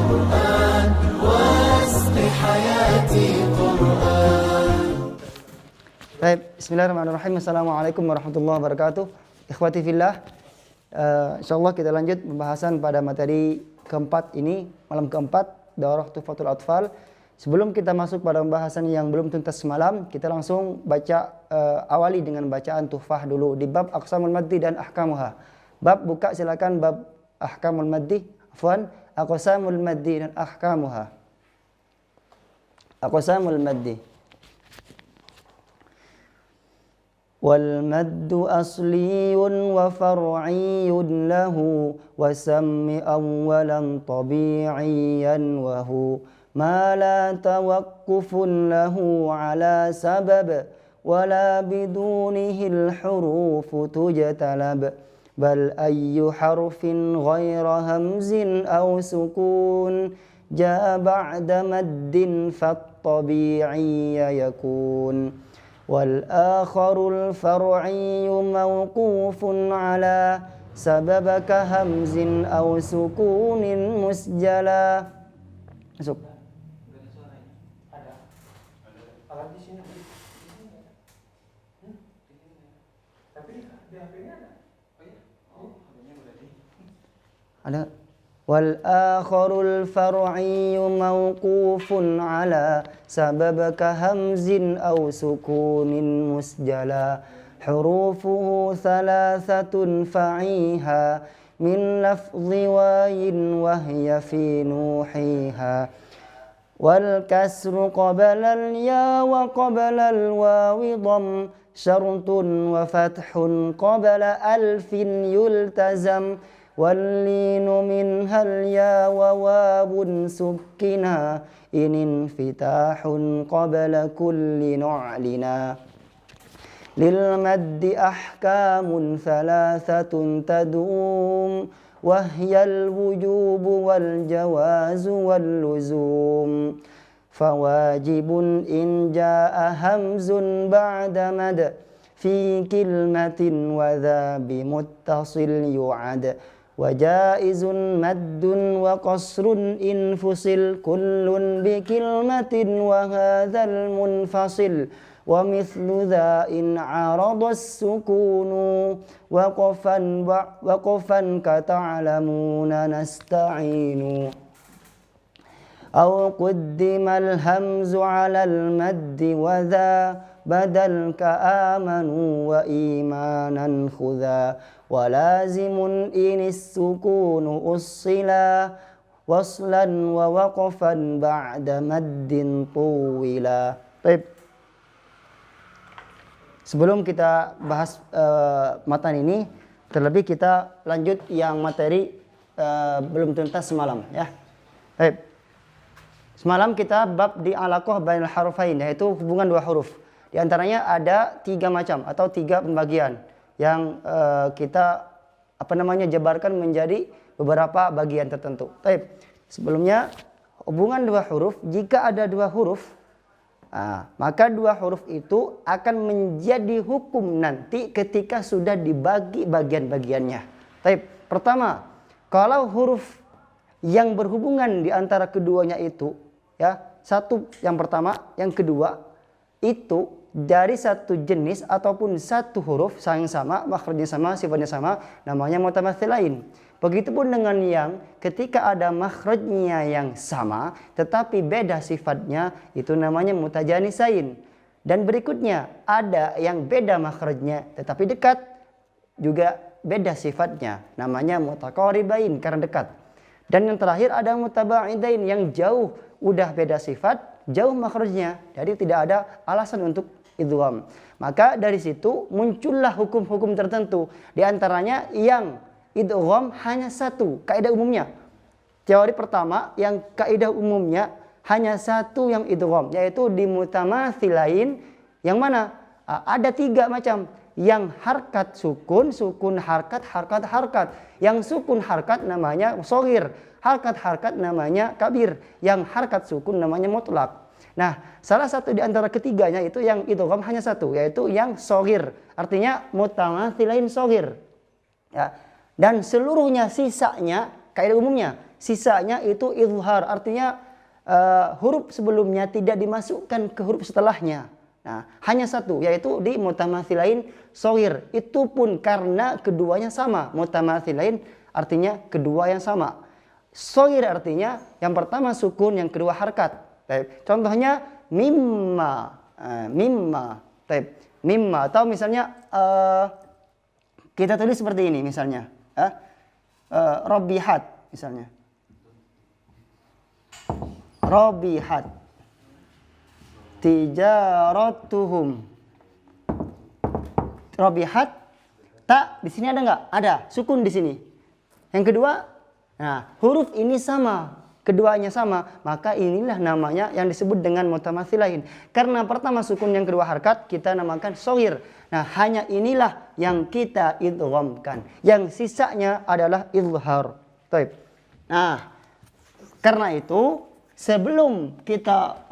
قرآن واسق حياتي قرآن. Baik, bismillahirrahmanirrahim. Assalamualaikum warahmatullahi wabarakatuh. Ikhwati fillah, insyaallah kita lanjut pembahasan pada materi keempat ini, malam keempat Daurah Tuhfatul Atfal. Sebelum kita masuk pada pembahasan yang belum tuntas semalam, kita langsung baca, awali dengan bacaan tuhfah dulu di bab Aqsamul Maddi dan Ahkamuha. Bab buka silakan, bab Ahkamul Maddi, afwan, Aqsamul Maddi dan Ahkamuha. Aqsamul Maddi. والمد أصلي وفرعي له وسم أولا طبيعيا وهو ما لا توقف له على سبب ولا بدونه الحروف تجتلب بل أي حرف غير همز أو سكون جاء بعد مد فالطبيعي يكون والآخر الفرعي موقوف على سبب كهمز أو سكون مسجلا. Masuk. Ada. والآخر الفرعي موقوف على سبب كهمز أو سكون مسجلا حروفه ثلاثة فعيها من لفظ واي وهي في نوحيها والكسر قبل اليا وقبل الواو ضم شرط وفتح قبل ألف يلتزم واللين منها اليا وواو سكنا إن انفتاح قبل كل نعلنا للمد أحكام ثلاثة تدوم وهي الوجوب والجواز واللزوم فواجب إن جاء همز بعد مد في كلمة وذا بمتصل يعد وجائز مد وقصر إن فصل كل بكلمة وهذا المنفصل ومثل ذا إن عرض السكون وقفا كتعلمون نستعين أو قدم الهمز على المد وذا بدل كآمنوا وإيمانا خذا ولازم إن السكون أصلا وصلا ووقفا بعد مد طولا. طيب. Sebelum kita bahas matan ini, terlebih kita lanjut yang materi belum tuntas semalam ya. Baik. Semalam kita bab di alaqah bainal harfain, yaitu hubungan dua huruf. Di antaranya ada 3 macam atau 3 pembagian yang kita jabarkan menjadi beberapa bagian tertentu. Baik. Sebelumnya hubungan dua huruf, jika ada 2 huruf, maka 2 huruf itu akan menjadi hukum nanti ketika sudah dibagi bagian-bagiannya. Baik. Pertama, kalau huruf yang berhubungan di antara keduanya itu ya, satu yang pertama, yang kedua itu dari satu jenis ataupun satu huruf yang sama, makhrajnya sama, sifatnya sama, namanya mutamathilain. Begitupun dengan yang ketika ada makhrajnya yang sama tetapi beda sifatnya, itu namanya mutajanisain. Dan berikutnya ada yang beda makhrajnya tetapi dekat, juga beda sifatnya, namanya mutaqaribain karena dekat. Dan yang terakhir ada mutabaidain yang jauh, udah beda sifat, jauh makhrajnya, jadi tidak ada alasan untuk idgham. Maka dari situ muncullah hukum-hukum tertentu. Di antaranya yang idgham hanya satu, kaidah umumnya. Teori pertama yang kaidah umumnya hanya satu yang idgham, yaitu di mutamathilain yang mana ada 3 macam. Yang harkat sukun, sukun harkat, harkat harkat. Yang sukun harkat namanya shaghir, harkat namanya kabir, yang harkat sukun namanya mutlak. Nah, salah satu di antara ketiganya itu yang idgham hanya satu, yaitu yang shaghir. Artinya mutamathilain shaghir. Ya. Dan seluruhnya sisanya kaidah umumnya sisanya itu izhar, artinya huruf sebelumnya tidak dimasukkan ke huruf setelahnya. Nah, hanya satu, yaitu di mutamathilain shaghir. Itu pun karena keduanya sama. Mutamathilain artinya kedua yang sama. Shaghir artinya yang pertama sukun, yang kedua harkat. Contohnya mimma, mimma, mimma, atau misalnya kita tulis seperti ini misalnya, robihat misalnya, robihat tijaratuhum, robihat, tak di sini ada nggak? Ada, sukun di sini. Yang kedua, nah huruf ini sama, keduanya sama, maka inilah namanya yang disebut dengan mutamathilain. Karena pertama sukun, yang kedua harkat, kita namakan shaghir. Nah, hanya inilah yang kita idghamkan. Yang sisanya adalah izhar. Baik. Nah, karena itu sebelum kita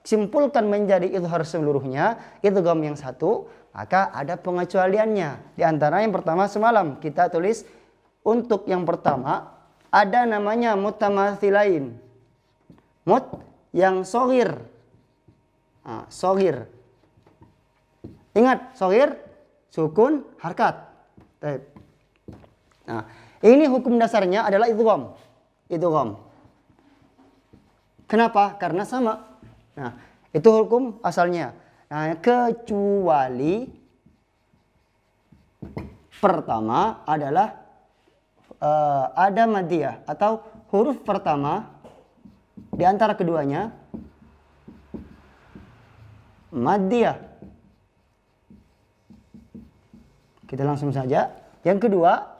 simpulkan menjadi izhar seluruhnya, idgham yang satu, maka ada pengecualiannya. Di antara yang pertama semalam kita tulis untuk yang pertama ada namanya mutamathilain. Yang shaghir. Nah, shaghir. Ingat, shaghir, sukun, harkat. Nah, ini hukum dasarnya adalah idgham. Idgham. Kenapa? Karena sama. Nah, itu hukum asalnya. Nah, kecuali pertama adalah ada madiyah atau huruf pertama di antara keduanya madiyah. Kita langsung saja. Yang kedua,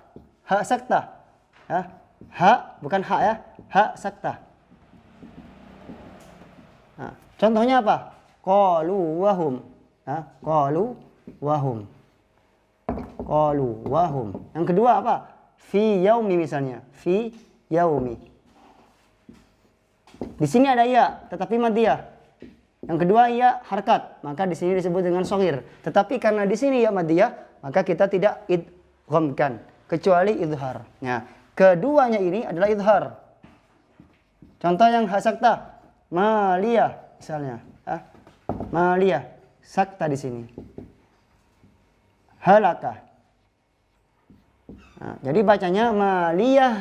ha sakta. Ha, bukan ha ya, ha sakta. Nah, contohnya apa? Qalu wahum. Qalu wahum. Qalu wahum. Yang kedua apa? Fi yaumi misalnya. Fi yaumi. Di sini ada ya, tetapi madiyah. Yang kedua ya harkat, maka di sini disebut dengan shaghir. Tetapi karena di sini ya madiyah, maka kita tidak idghamkan kecuali izhar. Nah, keduanya ini adalah izhar. Contoh yang hasakta, maliyah misalnya, maliyah, sakta di sini. Halaka. Nah, jadi bacanya maliyah,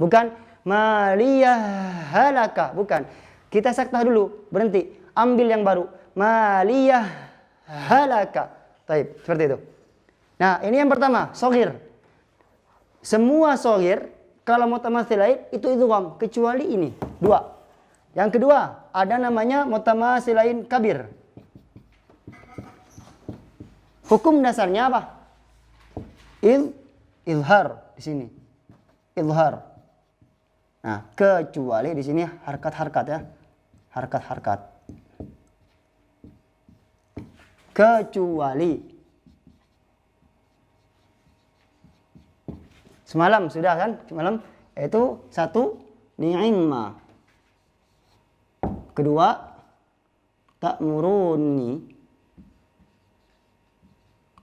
bukan maliyah halaka, bukan. Kita sakta dulu, berhenti, ambil yang baru. Maliyah halaka. Taib, seperti itu. Nah, ini yang pertama, shaghir. Semua shaghir kalau mutamathilain itu idgham kecuali ini, dua. Yang kedua, ada namanya mutamathilain kabir. Hukum dasarnya apa? Izhar di sini. Izhar. Nah, kecuali di sini harkat-harkat ya. Harkat-harkat. Kecuali. Semalam sudah kan? Semalam itu satu ni'imma. Kedua ta'muruni.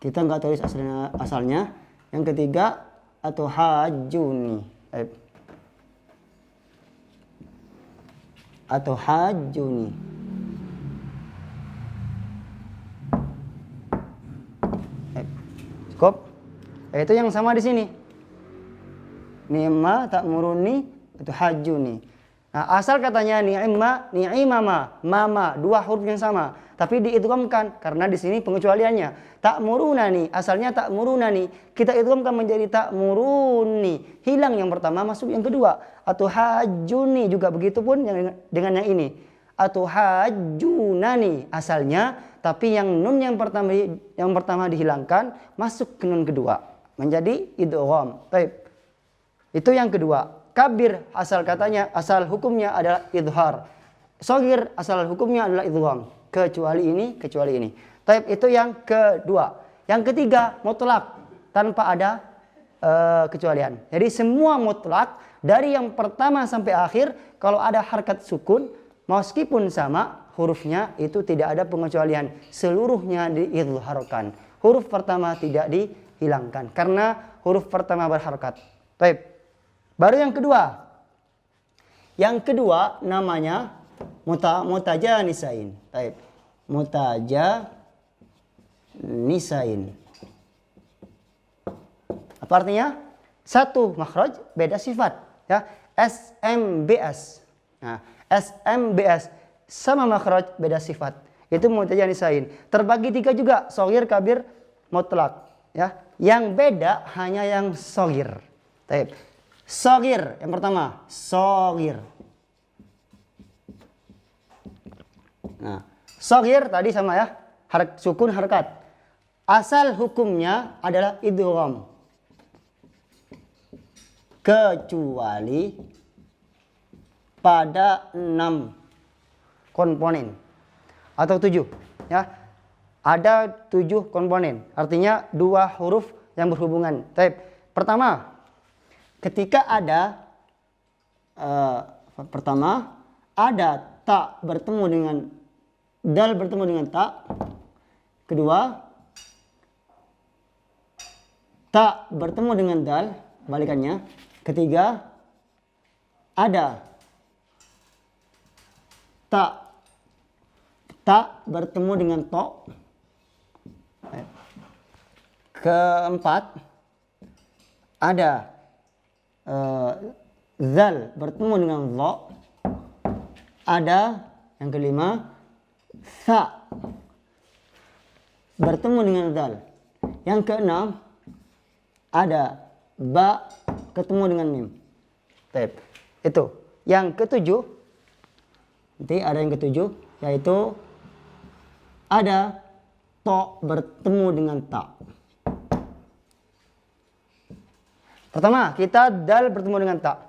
Kita nggak tulis asalnya. Yang ketiga atau hajuni. Atau hajuni. Cukup. Itu yang sama di sini. Ni'ma, ta'muruni, itu hajuni. Nah, asal katanya ni'ma, ni'imama, mama, dua huruf yang sama, tapi diidghamkan karena di sini pengecualiannya. Ta'murunani, asalnya ta'murunani, kita idghamkan menjadi ta'muruni. Hilang yang pertama, masuk yang kedua. Atau hajuni juga begitu pun dengan yang ini. Atau hajunani asalnya, tapi yang nun yang pertama dihilangkan, masuk ke nun kedua menjadi idgham. Baik. Itu yang kedua. Kabir asal katanya, asal hukumnya adalah izhar. Shaghir asal hukumnya adalah idgham. Kecuali ini, kecuali ini. Taib, itu yang kedua. Yang ketiga, mutlak tanpa ada kecualian. Jadi semua mutlak dari yang pertama sampai akhir kalau ada harkat sukun meskipun sama hurufnya itu tidak ada pengecualian. Seluruhnya diizharkan. Huruf pertama tidak dihilangkan karena huruf pertama berharkat. Taib. Baru yang kedua. Yang kedua namanya mutajanisain. Baik. Mutajanisain. Apa artinya? Satu makhraj, beda sifat. Ya, SMBS. Nah, SMBS sama makhraj, beda sifat. Itu mutajanisain. Terbagi tiga juga, shaghir, kabir, mutlak. Ya, yang beda hanya yang shaghir. Baik. Shaghir yang pertama, shaghir. Nah, shaghir tadi sama ya, sukun harkat. Asal hukumnya adalah idgham. Kecuali pada 6 komponen atau 7 ya. Ada 7 komponen, artinya 2 huruf yang berhubungan. Pertama, ketika ada ta bertemu dengan dal bertemu dengan ta. Kedua, ta bertemu dengan dal, balikannya. Ketiga, ada ta bertemu dengan to. Keempat, ada zal bertemu dengan lo. Ada yang kelima, sa bertemu dengan zal. Yang keenam, ada ba ketemu dengan mim. Itu. Yang ketujuh, nanti ada yang ketujuh, yaitu ada to bertemu dengan ta. Pertama, kita dal bertemu dengan ta.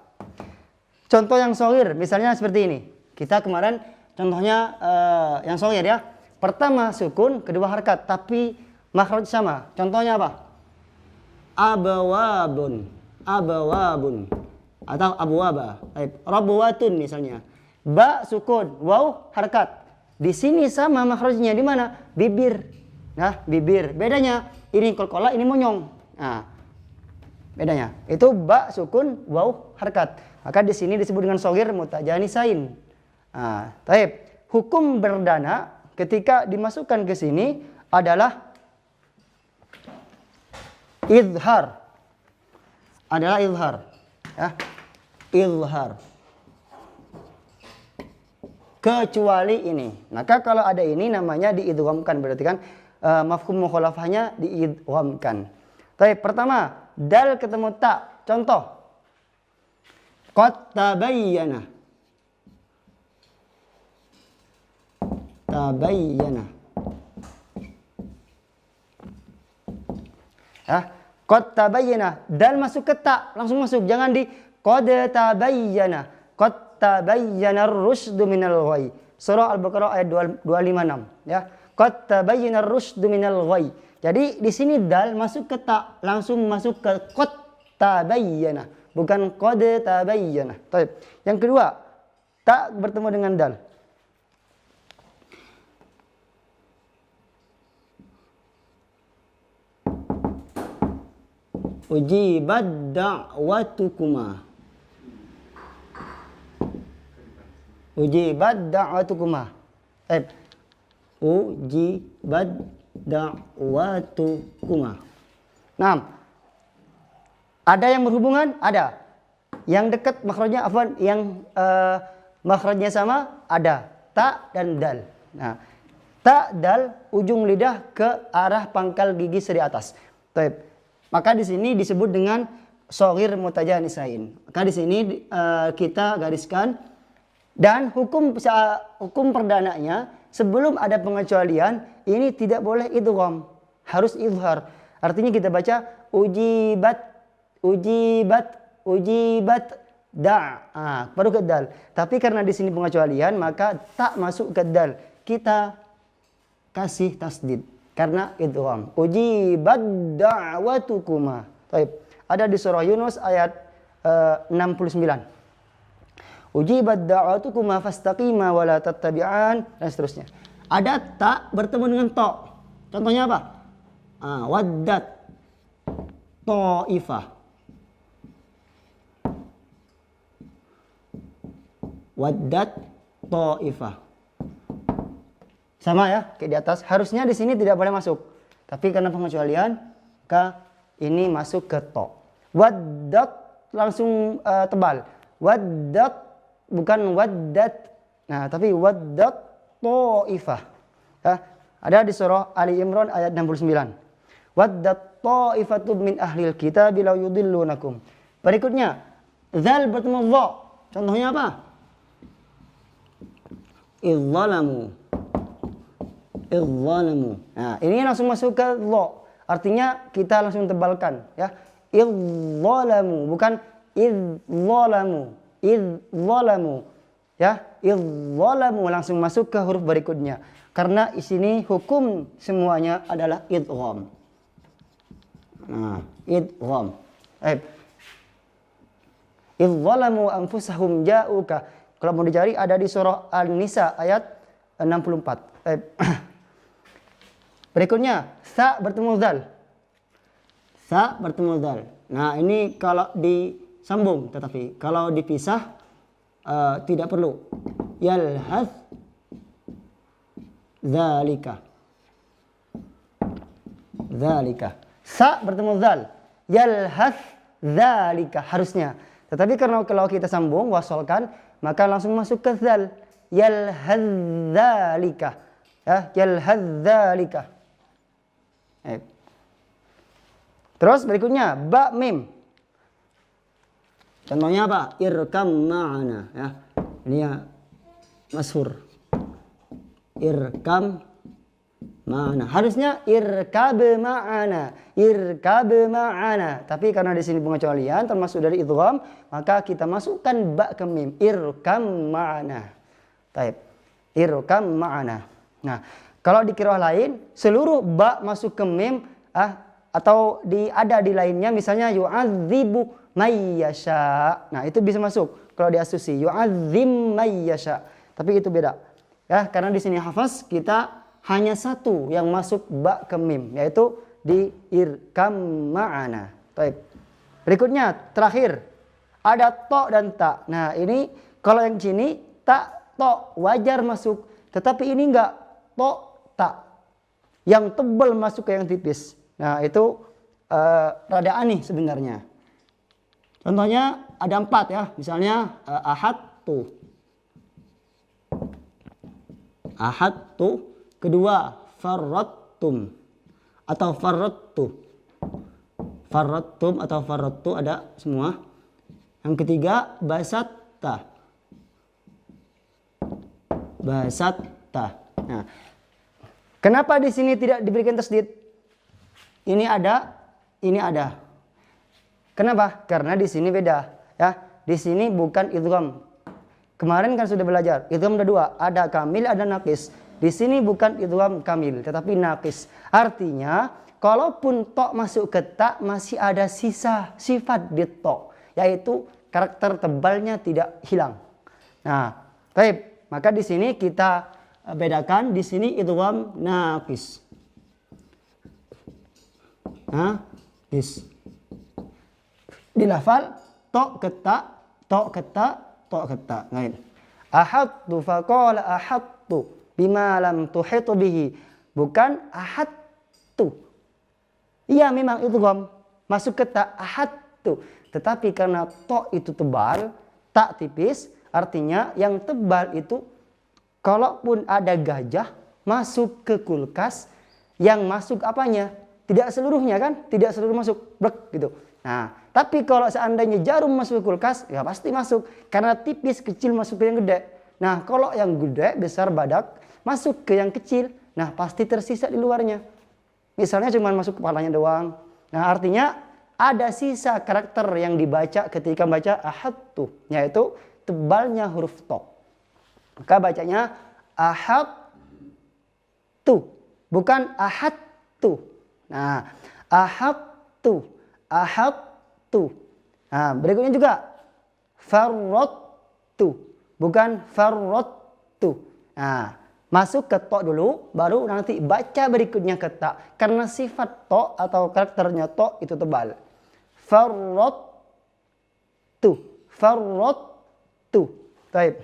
Contoh yang shaghir, misalnya seperti ini. Kita kemarin contohnya yang shaghir ya. Pertama sukun, kedua harkat, tapi makhraj sama. Contohnya apa? Abawabun atau abwaba. Rabwatun misalnya. Ba sukun, waw harkat. Di sini sama makhrajnya di mana? Bibir. Nah, bibir. Bedanya ini qalqalah, ini monyong. Nah, bedanya. Itu ba sukun, waw harkat. Maka di sini disebut dengan shaghir mutajanisain. Nah, hukum berdana ketika dimasukkan ke sini adalah izhar. Adalah izhar. Ya. Izhar. Kecuali ini. Maka kalau ada ini namanya diidghamkan, berarti kan mafhum mukhalafahnya diidghamkan. Pertama, dal ketemu ta. Contoh. Qad tabayyana. Tabayyana. Ya, qad tabayyana, dal masuk ke ta, langsung masuk, jangan di qad tabayyana. Qad tabayyana ar-rusydu minal ghayy. Surah Al-Baqarah ayat 256 ya. Qad tabayyana ar-rusydu minal ghayy. Jadi di sini dal masuk ke ta, langsung masuk ke qad tabayyana, bukan qad tabayyana. Yang kedua, ta bertemu dengan dal. Ujibat da'watukuma. Ujibat da'watukuma. Ujibat da'watukuma. Nah, ada yang berhubungan? Ada. Yang dekat makhrajnya afwan, yang makhrajnya sama? Ada. Ta dan dal. Nah, ta, dal, ujung lidah ke arah pangkal gigi seri atas. Maka di sini disebut dengan shaghir mutajanisain. Maka di sini kita gariskan, dan hukum perdananya sebelum ada pengecualian ini tidak boleh idgham, harus izhar. Artinya kita baca ujibat da, baru ke dal. Tapi karena di sini pengecualian, maka tak masuk ke dal. Kita kasih tasdid karena idgham. Ujibat da'watukuma. Ada di surah Yunus ayat 69. Ujibat da'watukuma fastaqima wa la tattabi'an, dan seterusnya. Ada ta bertemu dengan to. Contohnya apa? Waddat ta'ifah. Waddat ta'ifah. Sama ya, kayak di atas. Harusnya di sini tidak boleh masuk. Tapi karena pengecualian, maka ini masuk ke to. Waddat langsung tebal. Waddat bukan waddat. Nah, tapi waddat ta'ifah. Ya, ada di surah Ali Imran ayat 69. Waddat ta'ifatun min ahlil kitab law yudillunakum. Berikutnya, dzal bertemu dha. Contohnya apa? Idzalamu. Idzalamu. Nah, ini langsung masuk ke dha. Artinya kita langsung tebalkan ya. Idzalamu bukan idzalamu. Idzalamu. Ya, idzalamu langsung masuk ke huruf berikutnya. Karena di sini hukum semuanya adalah idgham. Nah, idgham. Idzalamu anfusahum ja'uka. Kalau mau dicari ada di surah An-Nisa ayat 64. Berikutnya, sa bertemu zal. Sa bertemu zal. Nah, ini kalau disambung, tetapi kalau dipisah tidak perlu. Yalhaz zalika. Zalika. Sa bertemu zal. Yalhaz zalika harusnya. Tetapi karena kalau kita sambung, wasolkan, maka langsung masuk ke zal. Yalhaz zalika. Ya, yalhaz zalika. Terus berikutnya ba mim. Contohnya apa? Irkam ma'ana ya. Ini ya masyhur. Irkam ma'ana. Harusnya irkab ma'ana. Irkab ma'ana. Tapi karena di sini pengecualian termasuk dari idgham, maka kita masukkan ba ke mim. Irkam ma'ana. Baik. Irkam ma'ana. Nah, kalau di qiraah lain, seluruh ba masuk ke mim atau ada di lainnya, misalnya yu'adzibu mayyasha. Nah, itu bisa masuk kalau di asusi yu'adzim mayyasha. Tapi itu beda. Ya, karena di sini hafaz kita hanya satu yang masuk ba ke mim, yaitu di irkam ma'ana. Baik. Berikutnya terakhir ada to dan ta. Nah, ini kalau yang sini ta to wajar masuk, tetapi ini enggak to tak, yang tebal masuk ke yang tipis. Nah, itu rada aneh sebenarnya. Contohnya ada 4 ya. Misalnya ahadtu. Ahadtu. Kedua farrattum atau farrattu. Farrattum atau farrattu ada semua. Yang ketiga basatta. Basatta. Nah, kenapa di sini tidak diberikan tasdid? Ini ada, ini ada. Kenapa? Karena di sini beda, ya. Di sini bukan idgham. Kemarin kan sudah belajar, idgham ada 2, ada kamil, ada naqis. Di sini bukan idgham kamil, tetapi naqis. Artinya, kalaupun to masuk ke ta, masih ada sisa sifat di to, yaitu karakter tebalnya tidak hilang. Nah, baik, maka di sini kita bedakan, di sini idgham naqis. Naqis. Di lafal to keta, to keta, to keta. Lain. Ahadtu faqala ahadtu bima lam tuhit bihi. Bukan ahadtu. Iya memang idgham masuk ke ta ahadtu, tetapi karena to itu tebal, tak tipis, artinya yang tebal itu kalaupun ada gajah masuk ke kulkas, yang masuk apanya? Tidak seluruhnya kan? Tidak seluruh masuk, blek gitu. Nah, tapi kalau seandainya jarum masuk ke kulkas, ya pasti masuk. Karena tipis, kecil masuk ke yang gede. Nah, kalau yang gede, besar badak, masuk ke yang kecil, nah pasti tersisa di luarnya. Misalnya cuma masuk kepalanya doang. Nah, artinya ada sisa karakter yang dibaca ketika baca ahadtu, yaitu tebalnya huruf to. Maka bacanya ahadtu, bukan ahadtu. Nah, ahadtu, ahadtu. Nah, berikutnya juga farrattu, bukan farrattu. Nah, masuk ke to dulu, baru nanti baca berikutnya ke ta. Karena sifat to atau karakternya to itu tebal. Farrattu, farrattu. Baik.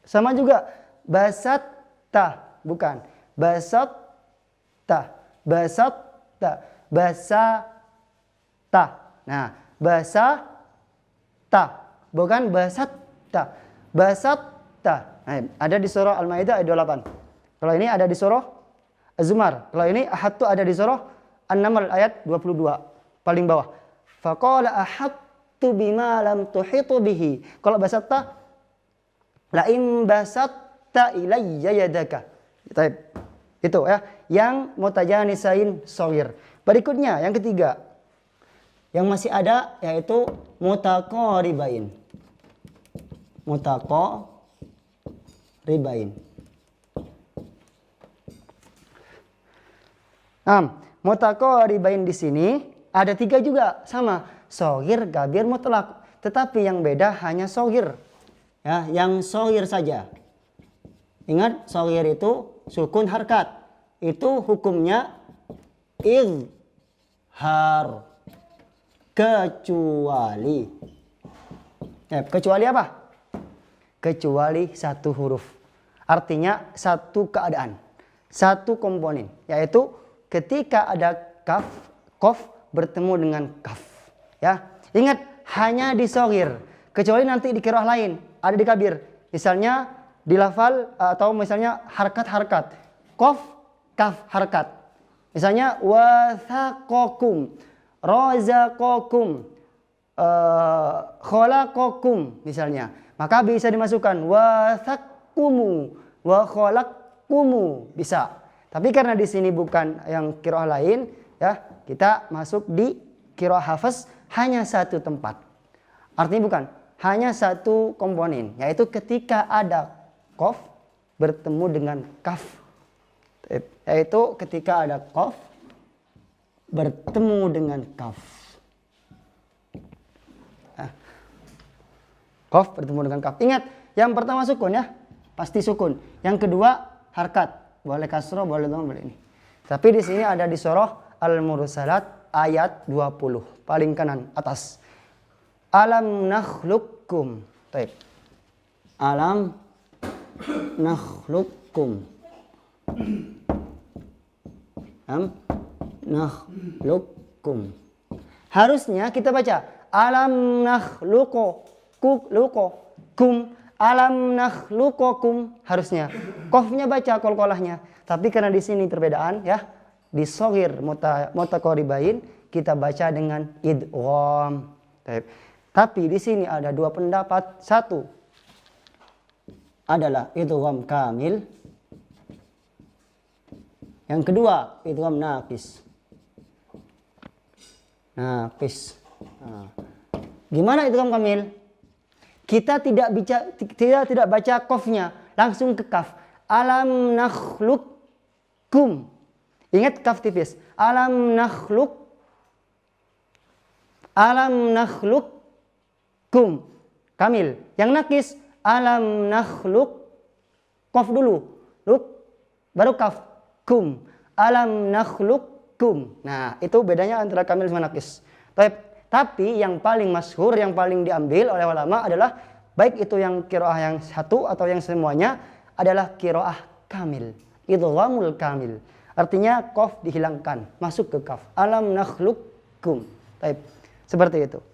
Sama juga basatta, bukan. Basatta, basatta, basata. Nah, basata, bukan basatta. Basatta. Nah, ada di surah Al-Maidah ayat 28. Kalau ini ada di surah Az-Zumar. Kalau ini ahattu ada di surah An-Naml ayat 22 paling bawah. Faqala ahattu bima lam tuhitu bihi. Kalau basatta la in basatta ilayya yadaka. Itu ya, yang mutajanisain shaghir. Berikutnya yang ketiga yang masih ada yaitu mutaqaribain. Mutaqaribain. Mutaqaribain di sini ada 3 juga sama, shaghir, kabir, mutlaq. Tetapi yang beda hanya shaghir. Ya, yang shaghir saja. Ingat, shaghir itu sukun harkat. Itu hukumnya izhar. Kecuali. Kecuali apa? Kecuali satu huruf. Artinya satu keadaan. Satu komponen. Yaitu ketika ada kaf, qaf bertemu dengan kaf. Ya, ingat hanya di shaghir. Kecuali nanti di qiraah lain. Ada di kabir. Misalnya di lafal atau misalnya harkat-harkat. Qaf, kaf, harkat. Misalnya wathaqakum, razaqakum, khalaqakum misalnya. Maka bisa dimasukkan wathaqkumu, wa khalaqkumu, bisa. Tapi karena di sini bukan yang qiraah lain, ya, kita masuk di qiraah hafaz hanya satu tempat. Artinya bukan, hanya satu komponen, yaitu ketika ada qaf bertemu dengan kaf. Yaitu ketika ada qaf bertemu dengan kaf. Qaf bertemu dengan kaf. Ingat, yang pertama sukun ya, pasti sukun. Yang kedua harkat. Boleh kasroh, boleh dhamma, boleh ini. Tapi di sini ada di surah Al-Mursalat ayat 20, paling kanan atas. Alam nakhluqkum. Baik. Alam nakhluqkum. Nakhluqkum. Harusnya kita baca alam nakhluqukum. Alam nakhluqakum, harusnya qafnya baca qalqalahnya. Tapi karena di sini perbedaan ya, di shaghir mutaqaribain kita baca dengan idgham. Tapi di sini ada 2 pendapat. Satu adalah idgham kamil. Yang kedua idgham naqis. Naqis. Gimana idgham kamil? Kita tidak baca qafnya, langsung ke kaf. Alam nakhluqkum. Ingat kaf tipis. Alam nakhluqkum. Kamil. Yang nakis alam nakhluq, qaf dulu. Luk baru kaf. Kum. Alam nakhluqkum. Nah, itu bedanya antara kamil sama nakis. Tapi yang paling masyhur, yang paling diambil oleh ulama adalah baik itu yang qiraah yang satu atau yang semuanya adalah qiraah kamil. Idghamul kamil. Artinya qaf dihilangkan, masuk ke kaf. Alam nakhluqkum. Baik. Seperti itu.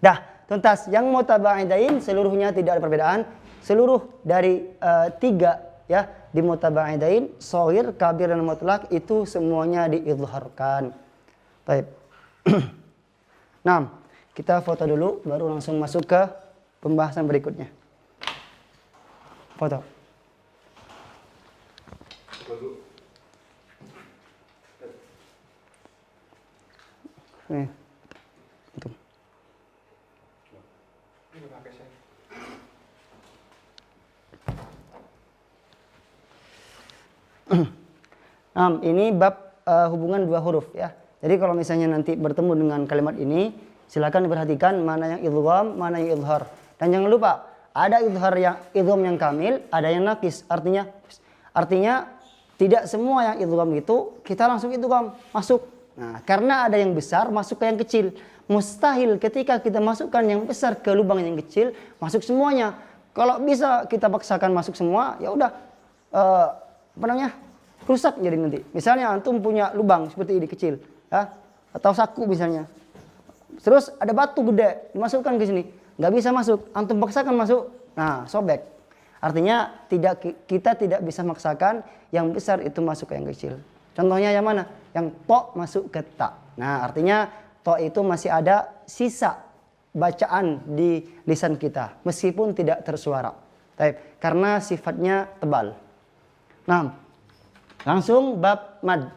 Dah, tuntas. Yang mutaba'adain seluruhnya tidak ada perbedaan. Seluruh dari 3 ya, di mutaba'adain, shaghir, kabir dan mutlaq itu semuanya diizharkan. Baik. Nah, kita foto dulu baru langsung masuk ke pembahasan berikutnya. Foto. Nih. Itu. Nah, ini bab hubungan 2 huruf ya. Jadi kalau misalnya nanti bertemu dengan kalimat ini, silakan diperhatikan mana yang idgham, mana yang idhar. Dan jangan lupa, ada idgham yang kamil, ada yang nakis. Artinya tidak semua yang idgham itu kita langsung idgham masuk. Nah, karena ada yang besar masuk ke yang kecil. Mustahil ketika kita masukkan yang besar ke lubang yang kecil, masuk semuanya. Kalau bisa kita paksakan masuk semua, ya udah apa namanya? Rusak jadi nanti. Misalnya antum punya lubang seperti ini kecil, ya, atau saku misalnya. Terus ada batu gede dimasukkan ke sini, nggak bisa masuk. Antum paksakan masuk, nah sobek. Artinya kita tidak bisa maksakan yang besar itu masuk ke yang kecil. Contohnya yang mana? Yang to masuk ke ta. Nah artinya to itu masih ada sisa bacaan di lisan kita meskipun tidak tersuara. Karena sifatnya tebal. Nah, langsung bab mad.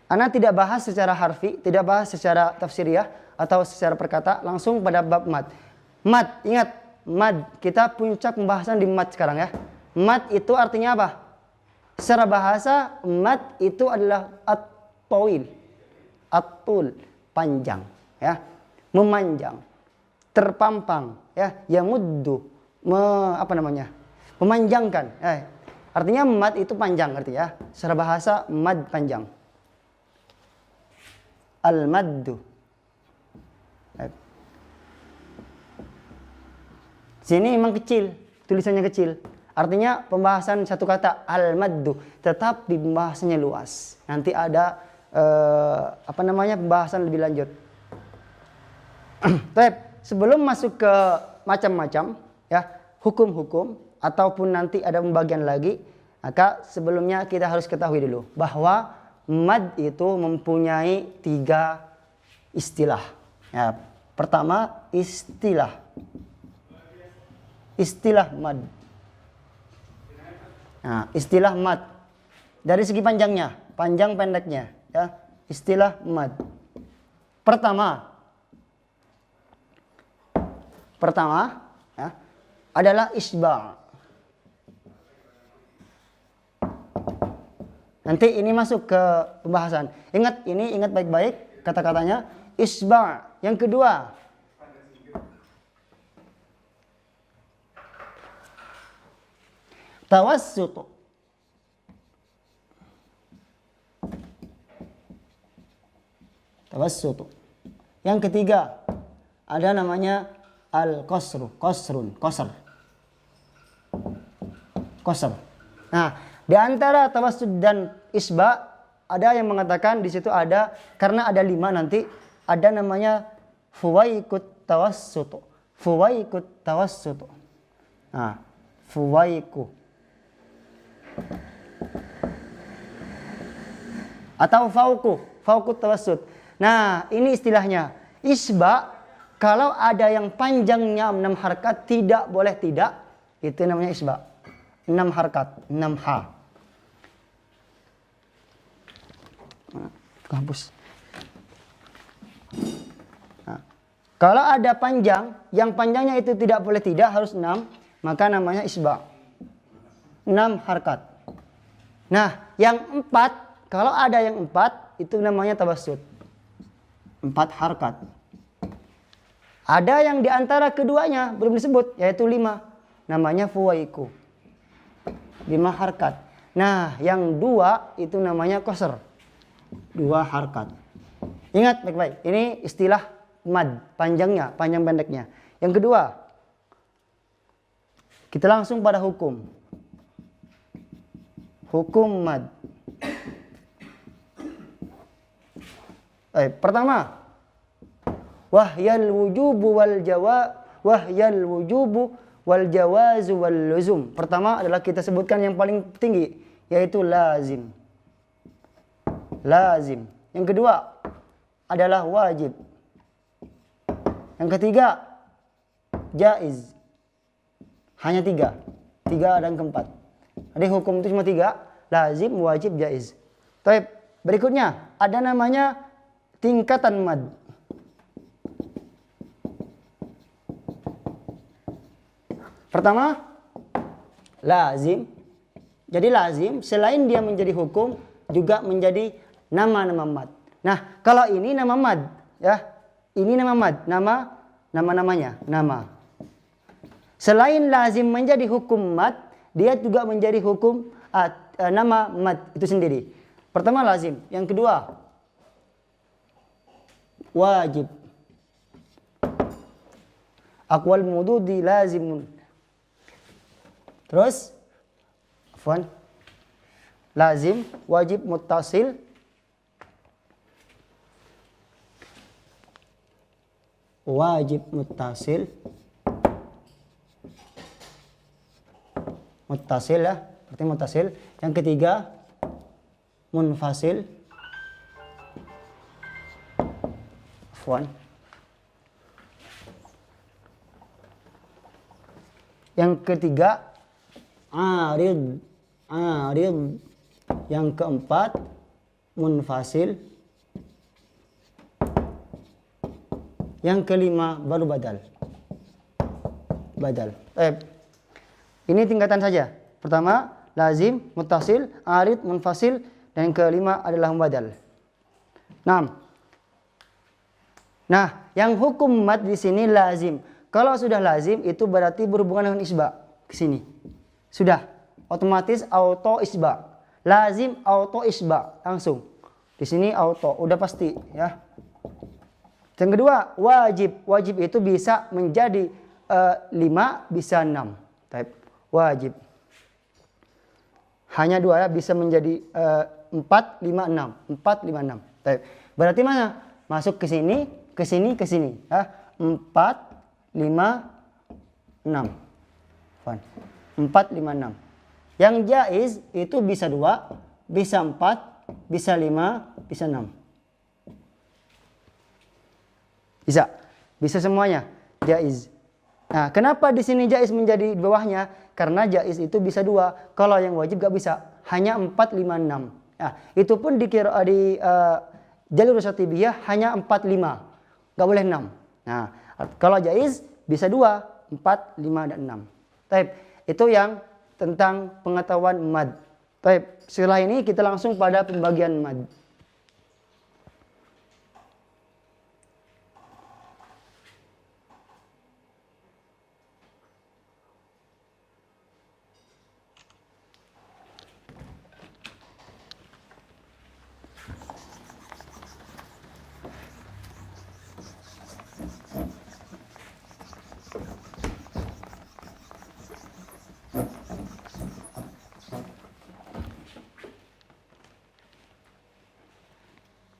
Ana tidak bahas secara harfi, tidak bahas secara tafsiriyah atau secara perkata, langsung pada bab mad. Mad, ingat, mad. Kita puncak pembahasan di mad sekarang ya. Mad itu artinya apa? Secara bahasa, mad itu adalah at-tawil. At-tul, panjang, ya. Memanjang, terpampang, ya. Yamuddu, apa namanya? Memanjangkan. Artinya mad itu panjang, arti ya. Secara bahasa, mad panjang. Al-maddu. Sini memang kecil, tulisannya kecil. Artinya pembahasan satu kata al-maddu, tetapi pembahasannya luas. Nanti ada apa namanya pembahasan lebih lanjut. Sebelum masuk ke macam-macam ya hukum-hukum ataupun nanti ada pembagian lagi, maka sebelumnya kita harus ketahui dulu bahwa mad itu mempunyai 3 istilah. Ya, pertama istilah mad. Nah, istilah mad dari segi panjangnya, panjang pendeknya, ya. Istilah mad. Pertama ya, adalah isba'. Nanti ini masuk ke pembahasan. Ingat baik-baik kata-katanya. Isba'. Yang kedua, tawassut. Yang ketiga, ada namanya al-qasr. Nah, di antara tawassut dan isba' ada yang mengatakan di situ ada karena ada 5 nanti ada namanya fuwaikut tawassut. Nah, fuwaiku atau fauqut tawassut. Nah, ini istilahnya. Isba' kalau ada yang panjangnya 6 harkat tidak boleh tidak, itu namanya isba'. 6 harkat, 6 ha. Kampus. Nah, kalau ada panjang, yang panjangnya itu tidak boleh tidak, harus 6, maka namanya isba'. 6 harkat. Nah, yang 4, kalau ada yang 4, itu namanya tawassut. 4 harkat. Ada yang di antara keduanya belum disebut, yaitu 5. Namanya fuwaiku. 5 harkat. Nah, yang 2 itu namanya qasr. 2 harkat. Ingat baik-baik, ini istilah mad, panjangnya, panjang pendeknya. Yang kedua, kita langsung pada hukum. Hukum mad. Pertama, wahyal wujubu wal jawazu wal luzum. Pertama adalah kita sebutkan yang paling tinggi, yaitu lazim. Yang kedua adalah wajib. Yang ketiga jaiz. Hanya 3 dan keempat. Jadi hukum itu cuma 3, lazim, wajib, jaiz. Baik, berikutnya ada namanya tingkatan mad. Pertama, lazim. Jadi lazim selain dia menjadi hukum juga menjadi nama-nama mad. Nah, kalau ini nama mad, ya. Ini nama mad, namanya. Selain lazim menjadi hukum mad, dia juga menjadi hukum nama mad itu sendiri. Pertama lazim, yang kedua wajib. Aqwal mududi lazimun Terus afwan, lazim, wajib, muttasil, wajib, muttasil, muttasil ya, berarti muttasil. Yang ketiga munfasil, afwan. Yang ketiga arid, arid. Yang keempat munfasil. Yang kelima baru badal. Badal. Ini tingkatan saja. Pertama lazim, muttasil, arid, munfasil, dan yang kelima adalah badal. 6. Nah, yang hukum mad di sini lazim. Kalau sudah lazim itu berarti berhubungan dengan isba ke sini. Sudah otomatis auto isba. Lazim auto isba langsung. Di sini auto, udah pasti ya. Yang kedua wajib. Wajib itu bisa menjadi 5 bisa 6. Type wajib. Hanya 2 ya, bisa menjadi 4, 5, 6. 4, 5, 6. Type. Berarti mana? Masuk ke sini, ke sini, ke sini. Ya. 4, 5, 6. 4, 5, 6. Yang jaiz itu bisa 2, bisa 4, bisa 5, bisa 6. Bisa. Bisa semuanya. Jaiz. Nah, kenapa di sini jaiz menjadi di bawahnya? Karena jaiz itu bisa 2. Kalau yang wajib gak bisa. Hanya 4, 5, 6. Nah, itu pun di jalur syatibiyah hanya 4, 5. Gak boleh 6. Nah, kalau jaiz bisa 2, 4, 5, dan 6. Taib. Itu yang tentang pengetahuan mad. Taib. Setelah ini kita langsung pada pembagian mad.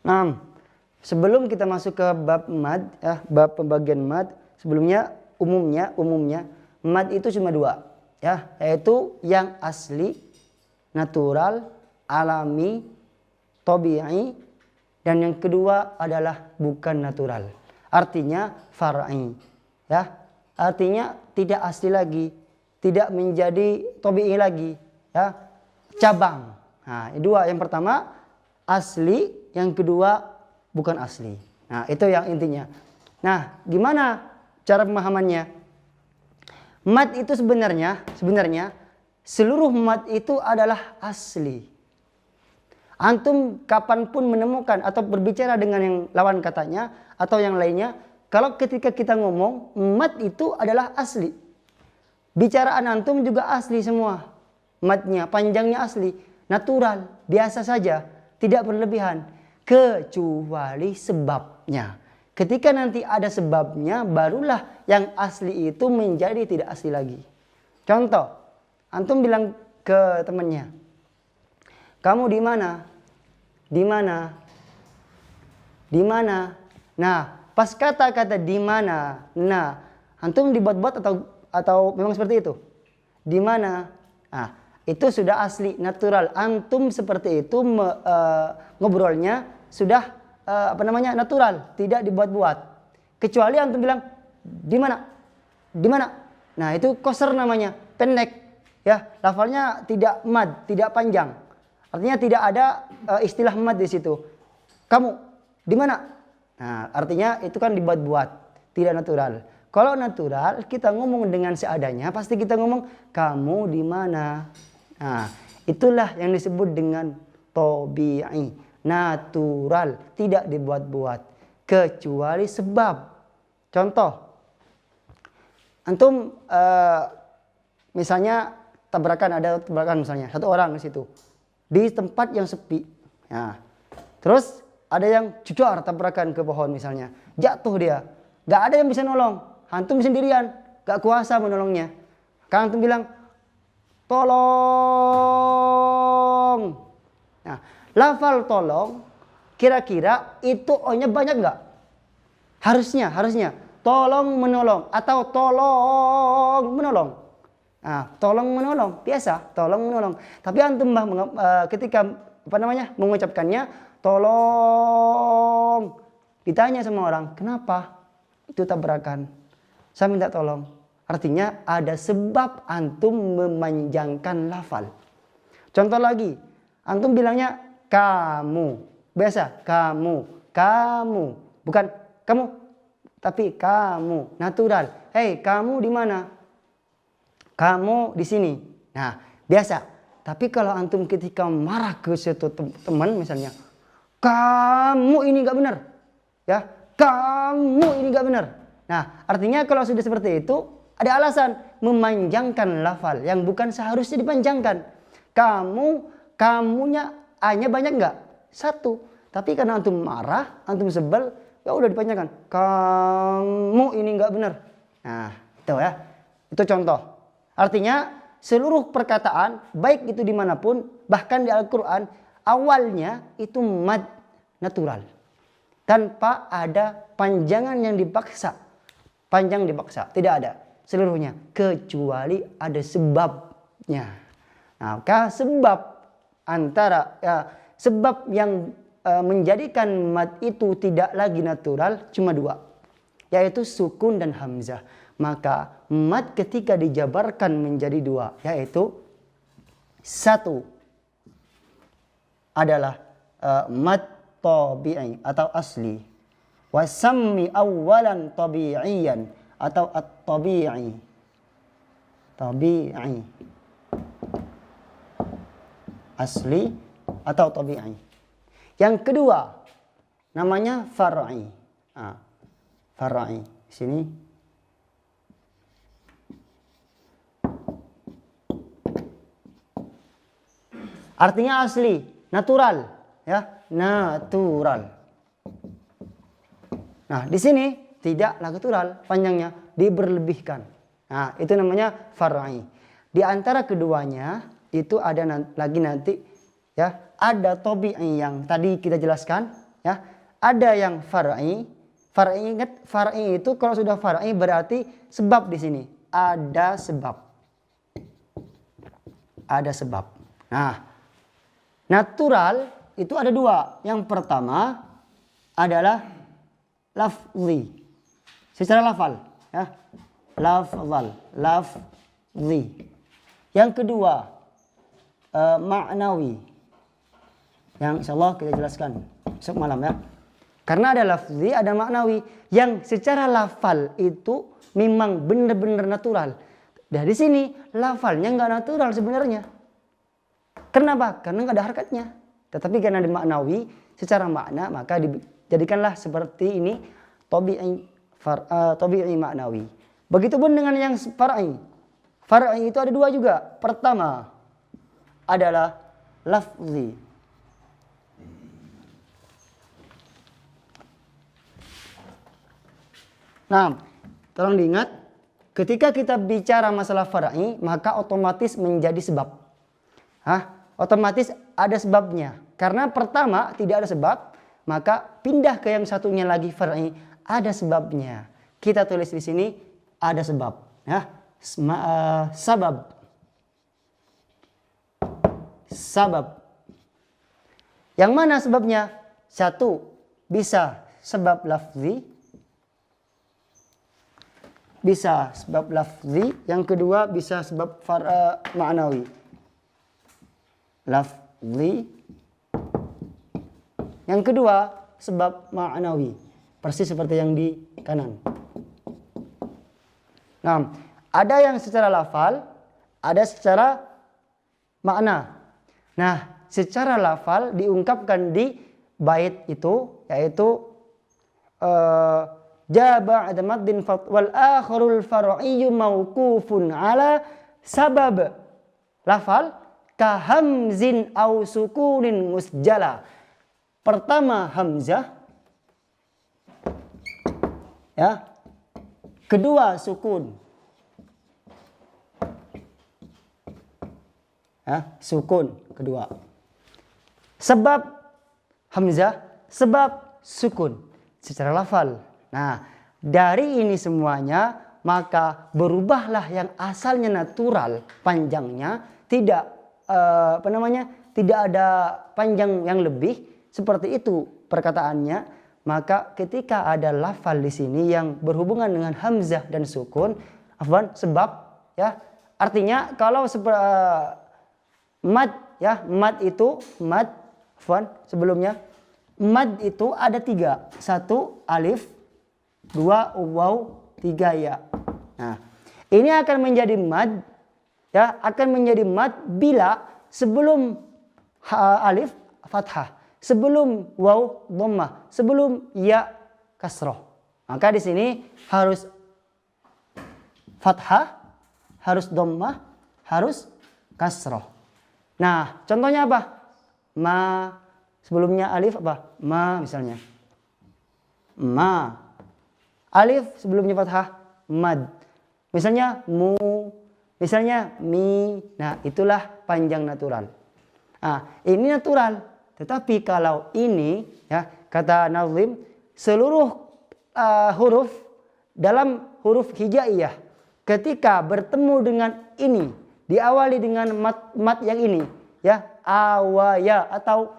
Nah, sebelum kita masuk ke bab mad, ya, bab pembagian mad, sebelumnya umumnya mad itu cuma 2, ya, yaitu yang asli, natural, alami, tabi'i, dan yang kedua adalah bukan natural. Artinya far'i, ya. Artinya tidak asli lagi, tidak menjadi tabi'i lagi, ya. Cabang. Nah, dua, yang pertama asli, yang kedua bukan asli. Nah, itu yang intinya. Nah, gimana cara pemahamannya? Mad itu sebenarnya seluruh mad itu adalah asli. Antum kapanpun menemukan atau berbicara dengan yang lawan katanya atau yang lainnya, kalau ketika kita ngomong mad itu adalah asli. Bicaraan antum juga asli semua. Madnya, panjangnya asli, natural, biasa saja, tidak berlebihan. Kecuali sebabnya. Ketika nanti ada sebabnya, barulah yang asli itu menjadi tidak asli lagi. Contoh, antum bilang ke temannya, kamu di mana? Di mana? Di mana? Nah, pas kata-kata di mana, nah, antum dibuat-buat atau memang seperti itu? Di mana? Nah, itu sudah asli, natural. Antum seperti itu ngobrolnya sudah natural, tidak dibuat-buat. Kecuali antum bilang di mana? Di mana? Nah, itu qasr namanya, pendek. Ya, lafalnya tidak mad, tidak panjang. Artinya tidak ada istilah mad di situ. Kamu di mana? Nah, artinya itu kan dibuat-buat, tidak natural. Kalau natural, kita ngomong dengan seadanya, pasti kita ngomong kamu di mana? Nah, itulah yang disebut dengan tabi'i. Natural, tidak dibuat-buat, kecuali sebab. Contoh, antum misalnya ada tabrakan misalnya, satu orang di situ di tempat yang sepi. Nah, terus ada yang jedar tabrakan ke pohon misalnya, jatuh dia, gak ada yang bisa nolong, antum sendirian, gak kuasa menolongnya. Kan antum bilang, tolong. Nah, lafal tolong kira-kira itu O-nya banyak nggak? Harusnya tolong menolong atau tolong menolong. Nah, tolong menolong biasa, tolong menolong. Tapi antum ketika mengucapkannya tolong, ditanya sama orang, kenapa itu tabrakan? Saya minta tolong. Artinya ada sebab antum memanjangkan lafal. Contoh lagi, antum bilangnya kamu. Biasa, kamu. Bukan kamu, tapi kamu. Natural. Hei, kamu di mana? Kamu di sini. Nah, biasa. Tapi kalau antum ketika marah ke suatu teman misalnya, kamu ini gak benar. Ya, kamu ini gak benar. Nah, artinya kalau sudah seperti itu, ada alasan memanjangkan lafal yang bukan seharusnya dipanjangkan. Kamunya A-nya banyak nggak? 1. Tapi karena antum marah, antum sebel, ya udah dipanjangkan. Kamu ini nggak benar. Nah, itu ya. Itu contoh. Artinya seluruh perkataan, baik itu dimanapun, bahkan di Al-Quran, awalnya itu mad natural. Tanpa ada panjangan yang dipaksa. Panjang dipaksa, tidak ada. Seluruhnya kecuali ada sebabnya. Nah, maka sebab yang menjadikan mad itu tidak lagi natural cuma 2, yaitu sukun dan hamzah. Maka mad ketika dijabarkan menjadi 2, yaitu 1 adalah mad tabi'i atau asli, wasammi awalan tabi'iyan atau at-tabi'i. Tabi'i. Asli atau tabi'i. Yang kedua namanya far'i. Far'i. Sini. Artinya asli, natural, ya, natural. Nah, di sini tidak natural, panjangnya diberlebihkan. Nah, itu namanya far'i. Di antara keduanya itu ada lagi nanti, ya, ada tabi'i yang tadi kita jelaskan, ya. Ada yang far'i. Far'i, ingat, far'i itu kalau sudah far'i berarti sebab di sini. Ada sebab. Ada sebab. Nah, natural itu ada 2. Yang pertama adalah lafzi. Secara lafal, ya. Lafzi. Yang kedua ma'nawi. Yang insyaallah kita jelaskan besok malam, ya. Karena ada lafzi, ada maknawi. Yang secara lafal itu memang benar-benar natural. Dari sini lafalnya nggak natural sebenarnya. Kenapa? Karena nggak ada harakatnya. Tetapi karena ada maknawi, secara makna maka dijadikanlah seperti ini, tabi'i maknawi. Begitupun dengan yang far'i. Far'i itu ada 2 juga. Pertama adalah lafzi. Nah, tolong diingat, ketika kita bicara masalah far'i, maka otomatis menjadi sebab. Otomatis ada sebabnya. Karena pertama tidak ada sebab, maka pindah ke yang satunya lagi far'i, ada sebabnya. Kita tulis di sini ada sebab, ya. Sabab. Yang mana sebabnya? 1 bisa sebab lafzi. Bisa sebab lafzi. Yang kedua bisa sebab ma'nawi. Lafzi. Yang kedua sebab ma'nawi. Persis seperti yang di kanan. Nah, ada yang secara lafal, ada secara makna. Nah, secara lafal diungkapkan di bait itu, yaitu ja ba'da maddin wal akharul far'iyyu mauqufun ala sabab. Lafal ka hamzin au sukunin musjala. Pertama hamzah, ya. Kedua sukun. ya, sukun kedua. Sebab hamzah, sebab sukun secara lafal. Nah, dari ini semuanya maka berubahlah yang asalnya natural panjangnya, tidak tidak ada panjang yang lebih, seperti itu perkataannya. Maka ketika ada lafal di sini yang berhubungan dengan hamzah dan sukun, sebab ya, artinya kalau mad ya, mad itu sebelumnya mad itu ada 3, 1 alif, 2 waw, 3 ya. Nah, ini akan menjadi mad ya, akan menjadi mad bila sebelum alif fathah, sebelum waw dhammah, sebelum ya kasroh. Maka di sini harus fathah, harus dhammah, harus kasroh. Nah, contohnya apa? Ma, sebelumnya alif apa? Ma misalnya. Ma. Alif sebelumnya fathah, mad. Misalnya mu, misalnya mi. Nah, itulah panjang natural. Nah, ini natural. Tetapi kalau ini ya, kata Nazim, seluruh huruf dalam huruf hijaiyah ketika bertemu dengan ini diawali dengan mat yang ini ya, awaya, atau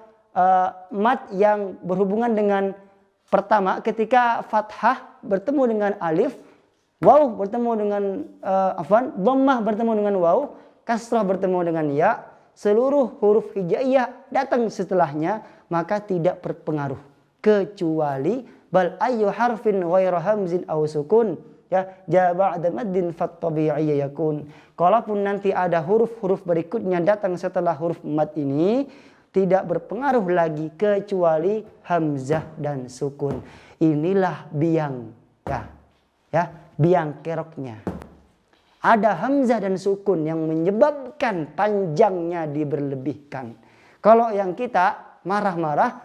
mat yang berhubungan dengan pertama ketika fathah bertemu dengan alif, waw bertemu dengan dhammah bertemu dengan waw, kasrah bertemu dengan ya, seluruh huruf hijaiyah datang setelahnya maka tidak berpengaruh, kecuali bal ayyu harfin ghairu hamzin aw sukun ya ja ba'da maddin fat tabi'i yakun. Kalaupun nanti ada huruf-huruf berikutnya datang setelah huruf mad ini, tidak berpengaruh lagi kecuali hamzah dan sukun. Inilah biang ya biang keroknya. Ada hamzah dan sukun yang menyebabkan panjangnya diberlebihkan. Kalau yang kita marah-marah,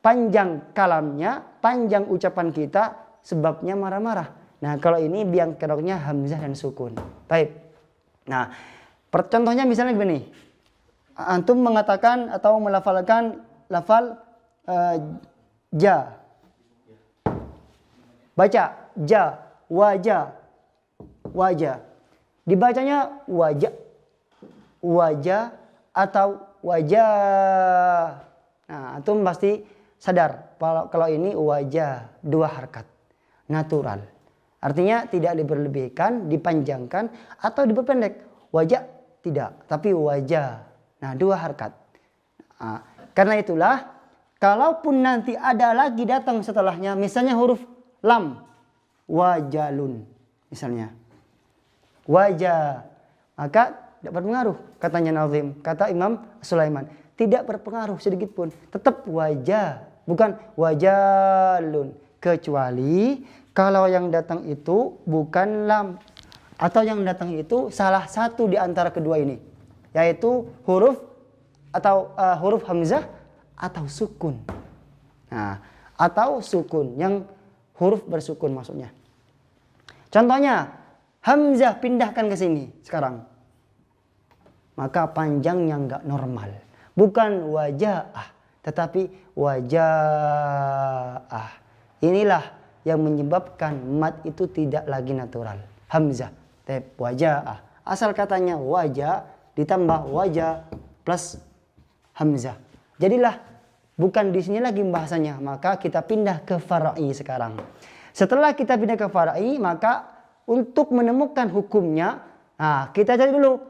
panjang kalamnya, panjang ucapan kita, sebabnya marah-marah. Nah, kalau ini biang keroknya hamzah dan sukun. Baik. Nah, contohnya misalnya begini. Antum mengatakan atau melafalkan lafal ja. Baca ja, wajah, wajah. Dibacanya wajah, wajah atau wajah. Nah, antum pasti sadar kalau ini wajah, 2 harkat, natural. Artinya tidak diberlebihkan, dipanjangkan atau diperpendek. Wajah tidak, tapi wajah. Nah, 2 harkat. Nah, karena itulah kalaupun nanti ada lagi datang setelahnya, misalnya huruf lam, wajalun misalnya. Wajah, maka tidak berpengaruh, katanya Nazim, kata Imam Sulaiman, tidak berpengaruh sedikit pun, tetap wajah, bukan wajalun, kecuali kalau yang datang itu bukan lam, atau yang datang itu salah satu di antara kedua ini, yaitu huruf atau huruf hamzah atau sukun. Nah, atau sukun, yang huruf bersukun maksudnya. Contohnya hamzah pindahkan ke sini sekarang, maka panjangnya nggak normal, bukan wajah, tetapi wajah. Inilah yang menyebabkan mad itu tidak lagi natural. Hamzah, wajah. Asal katanya wajah ditambah wajah plus hamzah. Jadilah bukan di sini lagi bahasanya, maka kita pindah ke far'i sekarang. Setelah kita pindah ke far'i, maka untuk menemukan hukumnya, nah kita cari dulu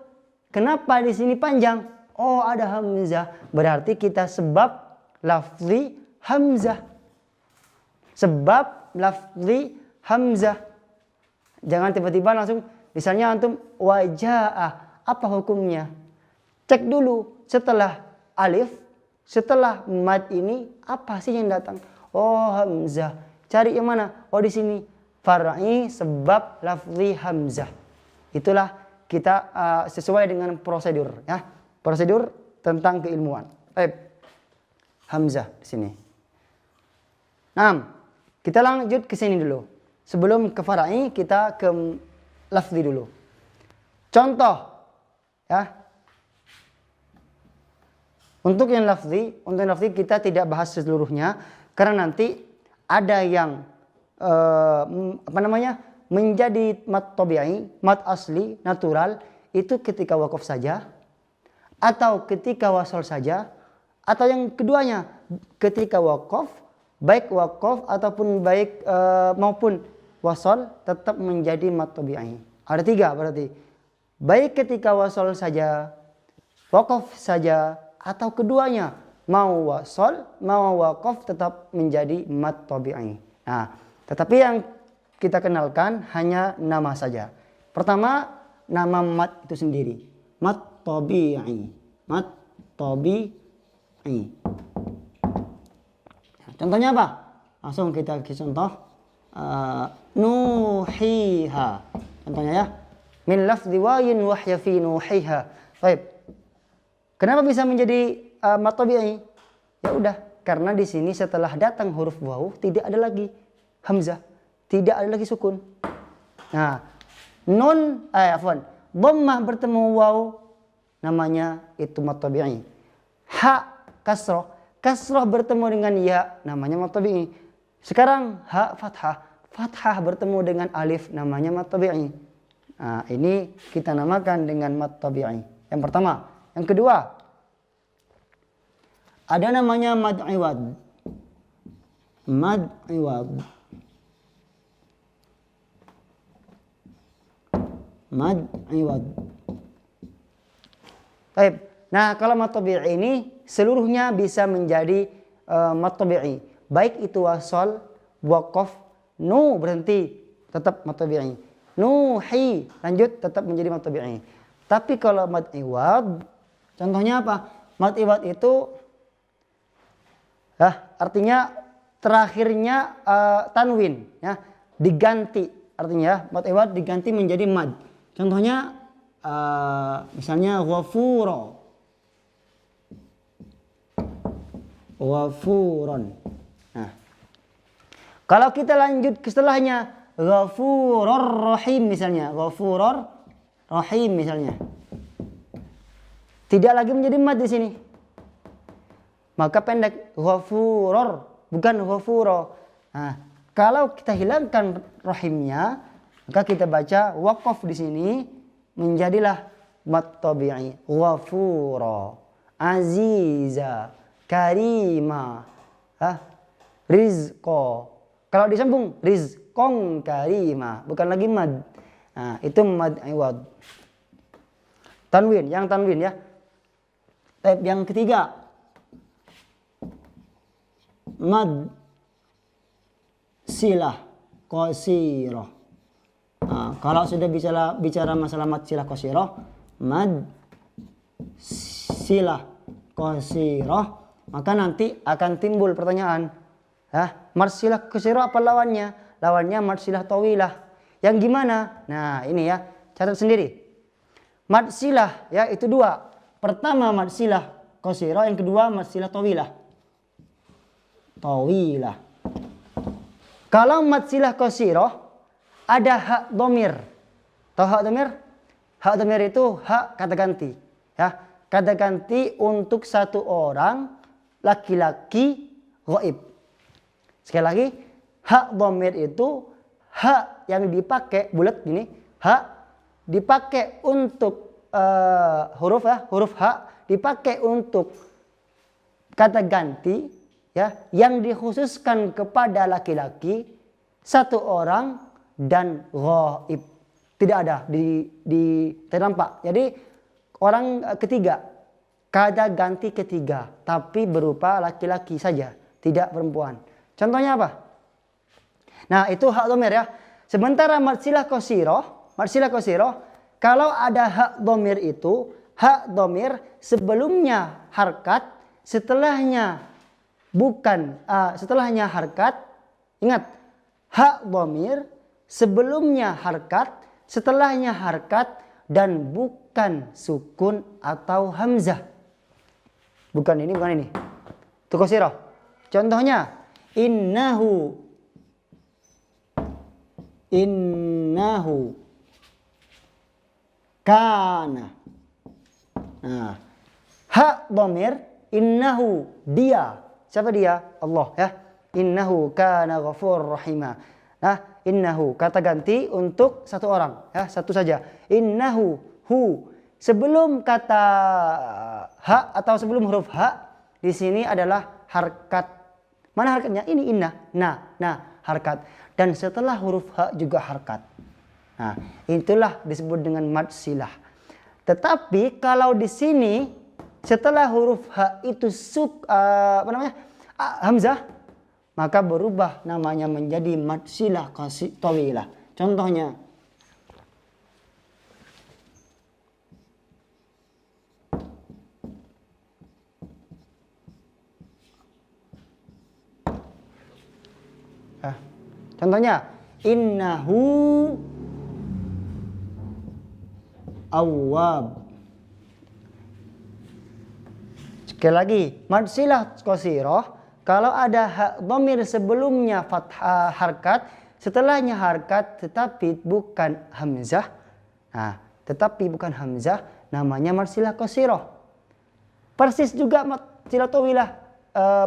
kenapa di sini panjang. Oh, ada hamzah, berarti kita sebab lafzi hamzah. Sebab lafzi hamzah. Jangan tiba-tiba langsung, misalnya antum wajah, apa hukumnya? Cek dulu setelah alif, setelah mad ini apa sih yang datang? Oh, hamzah. Cari yang mana? Oh, di sini. Far'i sebab lafzi hamzah. Itulah kita sesuai dengan prosedur ya. Prosedur tentang keilmuan. Baik. Hamzah di sini. Nah, kita lanjut ke sini dulu. Sebelum ke far'i kita ke lafzi dulu. Contoh ya. Untuk yang lafzi kita tidak bahas seluruhnya karena nanti ada yang menjadi mat tabi'i, mat asli, natural itu ketika wakaf saja atau ketika wasol saja atau yang keduanya ketika wakaf, baik wakaf ataupun baik maupun wasol tetap menjadi mat tabi'i. Ada 3 berarti. Baik ketika wasol saja, wakaf saja atau keduanya, mau wasol, mau wakaf tetap menjadi mad tabi'i. Nah, tetapi yang kita kenalkan hanya nama saja. Pertama, nama mad itu sendiri. Mad tabi'i. Mad tabi'i. Nah, contohnya apa? Langsung kita contoh. Nuhiha. Contohnya ya. Min lafzi wayin wahya fi nuhiha. Baik. Kenapa bisa menjadi mad tabi'i? Ya udah, karena di sini setelah datang huruf waw tidak ada lagi hamzah, tidak ada lagi sukun. Nah, dhammah bertemu waw namanya itu mad tabi'i. Ha kasroh bertemu dengan ya namanya mad tabi'i. Sekarang ha fathah bertemu dengan alif namanya mad tabi'i. Nah, ini kita namakan dengan mad tabi'i. Yang pertama. Yang kedua, ada namanya mad iwad. Mad iwad. Mad iwad. Baik. Nah, kalau mad tabi'i ini seluruhnya bisa menjadi mad tabi'i. Baik itu wasol, waqaf, berhenti tetap mad tabi'i. Nuhi lanjut tetap menjadi mad tabi'i. Tapi kalau mad iwad, contohnya apa? Mad iwad itu artinya terakhirnya tanwin, ya, diganti. Artinya mad iwad diganti menjadi mad. Contohnya misalnya ghafuro, ghafuron. Nah, kalau kita lanjut ke setelahnya ghafurur rahim misalnya, ghafurur rahim misalnya. Tidak lagi menjadi mad di sini. Maka pendek ghafurur, bukan ghafuro. Nah, kalau kita hilangkan rahimnya, maka kita baca waqaf di sini menjadilah mad tabi'i. Ghafuro, aziza, karima, rizqo. Kalau disambung rizqong karima, bukan lagi mad. Nah, itu mad iwad. Tanwin, yang tanwin ya. Yang ketiga, mad silah qasirah. Nah, kalau sudah bicara masalah mad silah qasirah, mad silah qasirah, maka nanti akan timbul pertanyaan, mad silah qasirah apa lawannya? Lawannya mad silah tawilah. Yang gimana? Nah, ini ya, catat sendiri. Mad silah ya itu 2. Pertama mad silah qasirah, yang kedua mad silah tawilah. Tawilah. Kalau mad silah qasirah ada hak dhamir. Tahu hak dhamir? Hak dhamir itu hak kata ganti, ya. Kata ganti untuk satu orang laki-laki ghaib. Sekali lagi, hak dhamir itu hak yang dipakai bulat gini, hak dipakai untuk huruf hak dipakai untuk kata ganti, ya, yang dikhususkan kepada laki-laki satu orang dan ghaib. Tidak ada terdampak. Jadi orang ketiga, kata ganti ketiga, tapi berupa laki-laki saja, tidak perempuan. Contohnya apa? Nah, itu hak dhamir ya. Sementara mad silah qasirah, kalau ada hak dhamir itu, hak dhamir sebelumnya harkat, setelahnya bukan, setelahnya harkat. Ingat, hak dhamir sebelumnya harkat, setelahnya harkat dan bukan sukun atau hamzah. Bukan ini. Itu qasirah. Contohnya innahu kana. Nah, hak dhamir Innahu, dia. Siapa dia? Allah ya. Innahu kana ghafur rahima. Nah, innahu kata ganti untuk satu orang ya, satu saja. Innahu, hu. Sebelum kata ha atau sebelum huruf ha di sini adalah harkat. Mana harkatnya? Ini inna. Nah, harkat. Dan setelah huruf ha juga harkat. Nah, itulah disebut dengan mad silah. Tetapi kalau di sini setelah huruf ha itu hamzah, maka berubah namanya menjadi mad silah tawilah. Contohnya contohnya innahu awwab. Sekali lagi, mad silah qasirah kalau ada ha dhamir sebelumnya fathah harkat, setelahnya harkat tetapi bukan hamzah. Nah, tetapi bukan hamzah namanya mad silah qasirah. Persis juga mad silah tawilah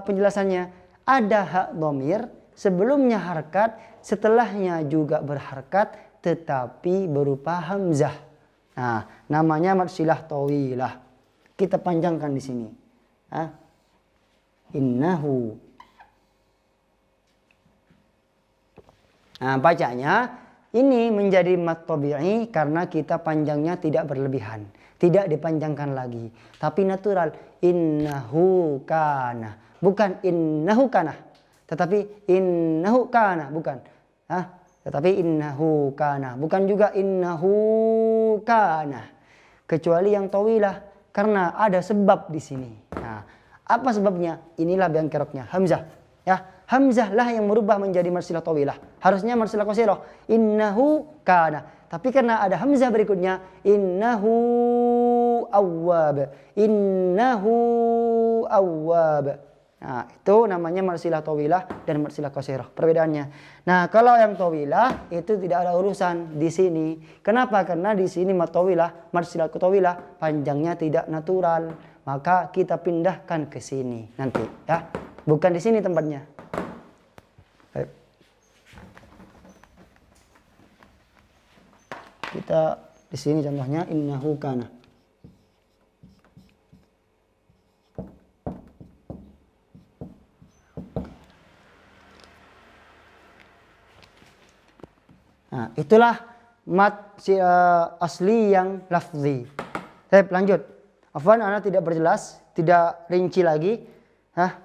penjelasannya. Ada ha dhamir sebelumnya harkat, setelahnya juga berharkat tetapi berupa hamzah. Nah, namanya mad silah tawilah. Kita panjangkan di sini. Innahu. Nah, bacanya ini menjadi mad tabi'i karena kita panjangnya tidak berlebihan, tidak dipanjangkan lagi, tapi natural. Innahu kana, bukan innahu kana, tetapi innahu kana, bukan. Tetapi innahu kana, bukan juga innahu kana. Kecuali yang tawilah karena ada sebab di sini. Nah, apa sebabnya? Inilah yang keroknya hamzah. Ya, hamzah lah yang merubah menjadi mad silah tawilah. Harusnya mad silah qasirah. Innahu kana. Tapi karena ada hamzah berikutnya, innahu awwab. Innahu awwab. Nah, itu namanya mad silah tawilah dan mad silah qasirah. Perbedaannya. Nah, kalau yang tawilah itu tidak ada urusan di sini. Kenapa? Karena di sini mad silah tawilah panjangnya tidak natural. Maka kita pindahkan ke sini nanti ya. Bukan di sini tempatnya. Baik. Kita di sini contohnya innahu kana. Nah, itulah mad asli yang lafzi. Baik, lanjut. Afwan, Anda tidak berjelas, tidak rinci lagi,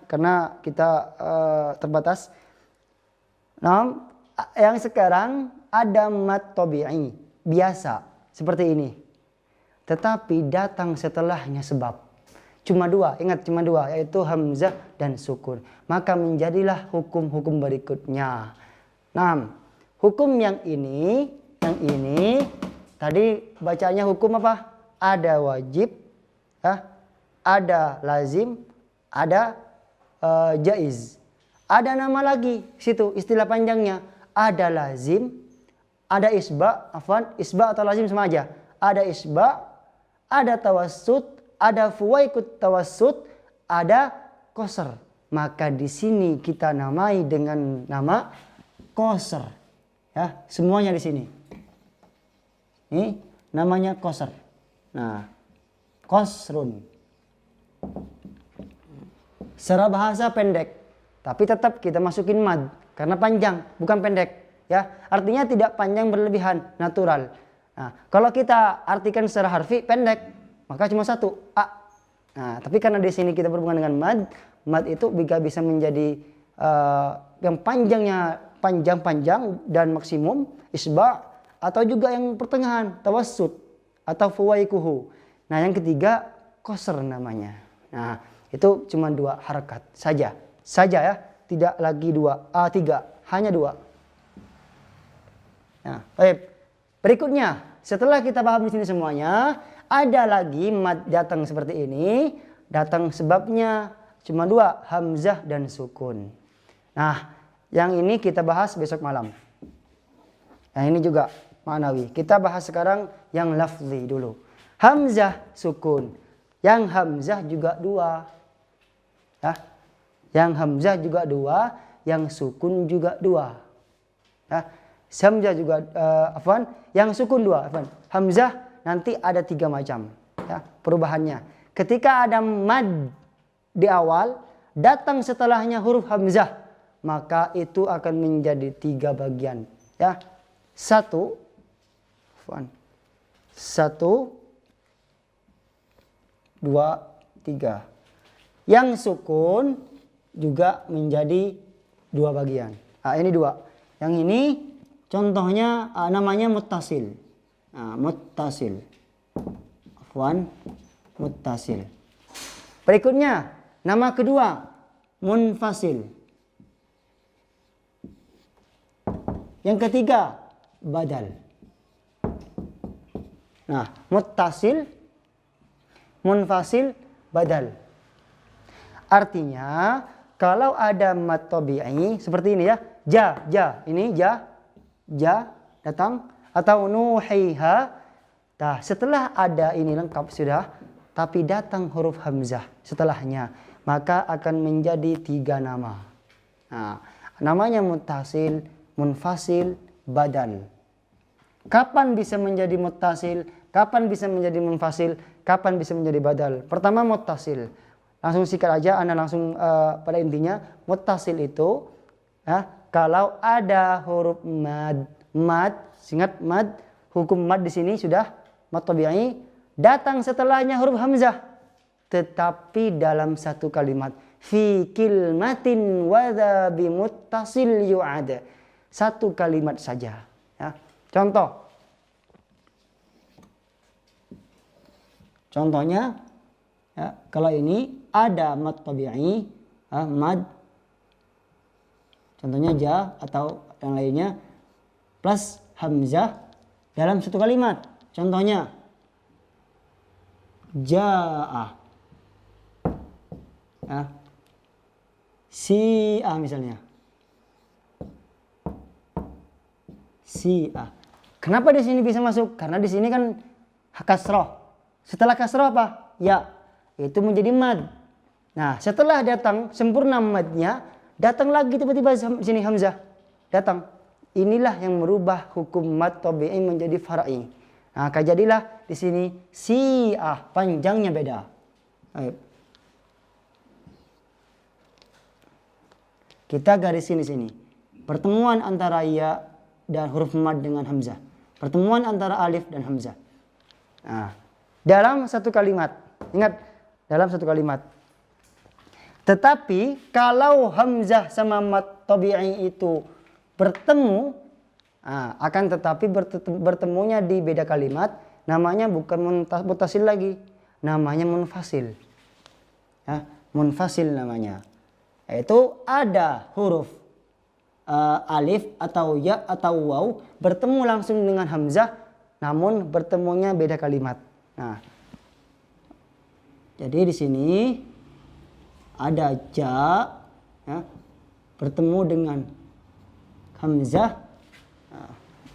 karena kita terbatas. Nah, yang sekarang ada mad tabi'i biasa seperti ini, tetapi datang setelahnya sebab. Cuma dua, ingat cuma dua, yaitu hamzah dan sukun. Maka menjadilah hukum-hukum berikutnya. Nah, hukum yang ini tadi bacanya hukum apa? Ada wajib. Ada lazim, ada jaiz. Ada nama lagi situ istilah panjangnya. Ada lazim, ada isba, isba atau lazim sama aja. Ada isba, ada tawassut, ada fuwaikut tawassut, ada qasr. Maka di sini kita namai dengan nama qasr. Ya, semuanya di sini. Ini namanya qasr. Nah, qasrun. Secara bahasa pendek, tapi tetap kita masukin mad karena panjang, bukan pendek. Ya, artinya tidak panjang berlebihan, natural. Nah, kalau kita artikan secara harfi pendek, maka cuma satu a. Nah, tapi karena di sini kita berhubungan dengan mad itu bisa menjadi yang panjangnya panjang dan maksimum isba, atau juga yang pertengahan tawassut atau fuwaikuhu. Nah, yang ketiga qasr namanya. Nah, itu cuma dua harakat saja ya, tidak lagi tiga, hanya dua. Nah, baik. Berikutnya, setelah kita paham di sini semuanya, ada lagi mad datang seperti ini, datang sebabnya cuma dua, hamzah dan sukun. Nah, yang ini kita bahas besok malam. Yang ini juga ma'nawi. Kita bahas sekarang yang lafzi dulu. Hamzah sukun. Yang hamzah juga dua. Ya. Yang hamzah juga 2, yang sukun juga 2. Ya. Hamzah juga yang sukun 2, Hamzah nanti ada 3 macam, ya, perubahannya. Ketika ada mad di awal, datang setelahnya huruf hamzah, maka itu akan menjadi 3 bagian, ya. 1 2 3. Yang sukun juga menjadi 2 bagian. Nah, ini 2. Yang ini contohnya namanya muttasil. Nah, muttasil. Muttasil. Berikutnya nama kedua munfasil. Yang ketiga badal. Nah, muttasil, munfasil, badal. Artinya kalau ada mad tabi'i seperti ini, ya. Ini ja datang, atau nuhiha. Nah, setelah ada ini lengkap sudah, tapi datang huruf hamzah setelahnya, maka akan menjadi 3 nama. Nah, namanya muttasil, munfasil, badal. Kapan bisa menjadi muttasil? Kapan bisa menjadi munfasil? Kapan bisa menjadi badal? Pertama muttasil. Langsung sikat aja, Anda langsung pada intinya. Muttasil itu, ya, kalau ada huruf mad, ingat mad, hukum mad di sini sudah mad tabi'i, datang setelahnya huruf hamzah, tetapi dalam satu kalimat. Fi kilmatin wadha bimuttasil yu'ad. Satu kalimat saja, ya. Contohnya, ya, kalau ini ada mad tabi'i, mad, contohnya ja atau yang lainnya, plus hamzah dalam satu kalimat. Contohnya ja'a, ya, si'a misalnya. Si'a. Kenapa di sini bisa masuk? Karena di sini kan kasroh. Setelah kasroh apa? Ya, itu menjadi mad. Nah, setelah datang sempurna madnya, datang lagi tiba-tiba di sini hamzah. Datang. Inilah yang merubah hukum mad tabi'i menjadi far'i. Nah, jadilah di sini si'ah, panjangnya beda. Ayo. Kita garisin di sini. Pertemuan antara ya dan huruf mad dengan hamzah. Pertemuan antara alif dan hamzah. Nah, dalam satu kalimat. Ingat, dalam satu kalimat. Tetapi kalau hamzah sama mad tabi'i itu bertemu, akan tetapi bertemunya di beda kalimat, namanya bukan muttasil lagi, namanya munfasil. Ya, munfasil namanya. Yaitu ada huruf alif atau ya atau waw bertemu langsung dengan hamzah, namun bertemunya beda kalimat. Nah, jadi di sini ada ja, ya, bertemu dengan hamzah,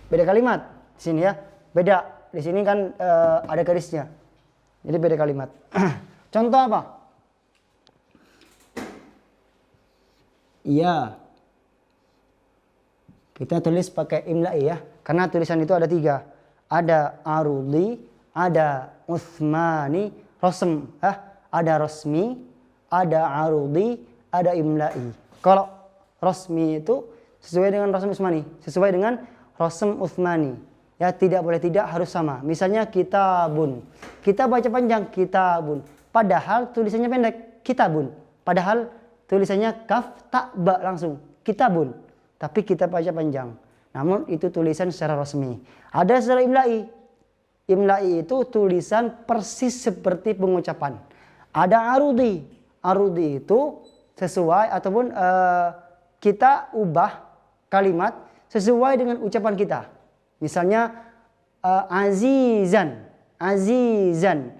beda kalimat di sini, ya, beda. Di sini kan ada garisnya, jadi beda kalimat. Contoh apa? Iya, kita tulis pakai imla'i, ya, karena tulisan itu ada 3, ada arudi, ada uthmani, rosm, ada rosmi, ada arudi, ada imla'i. Kalau rosmi itu sesuai dengan rosm uthmani, sesuai dengan rosm uthmani, ya, tidak boleh tidak, harus sama. Misalnya kitabun, kita baca panjang kitabun, padahal tulisannya pendek kitabun, padahal tulisannya kaf tak ba langsung kitabun, tapi kita baca panjang, namun itu tulisan secara resmi. Ada secara imla'i. Imla'i itu tulisan persis seperti pengucapan. Ada arudi. Arudi itu sesuai ataupun kita ubah kalimat sesuai dengan ucapan kita. Misalnya azizan, azizan.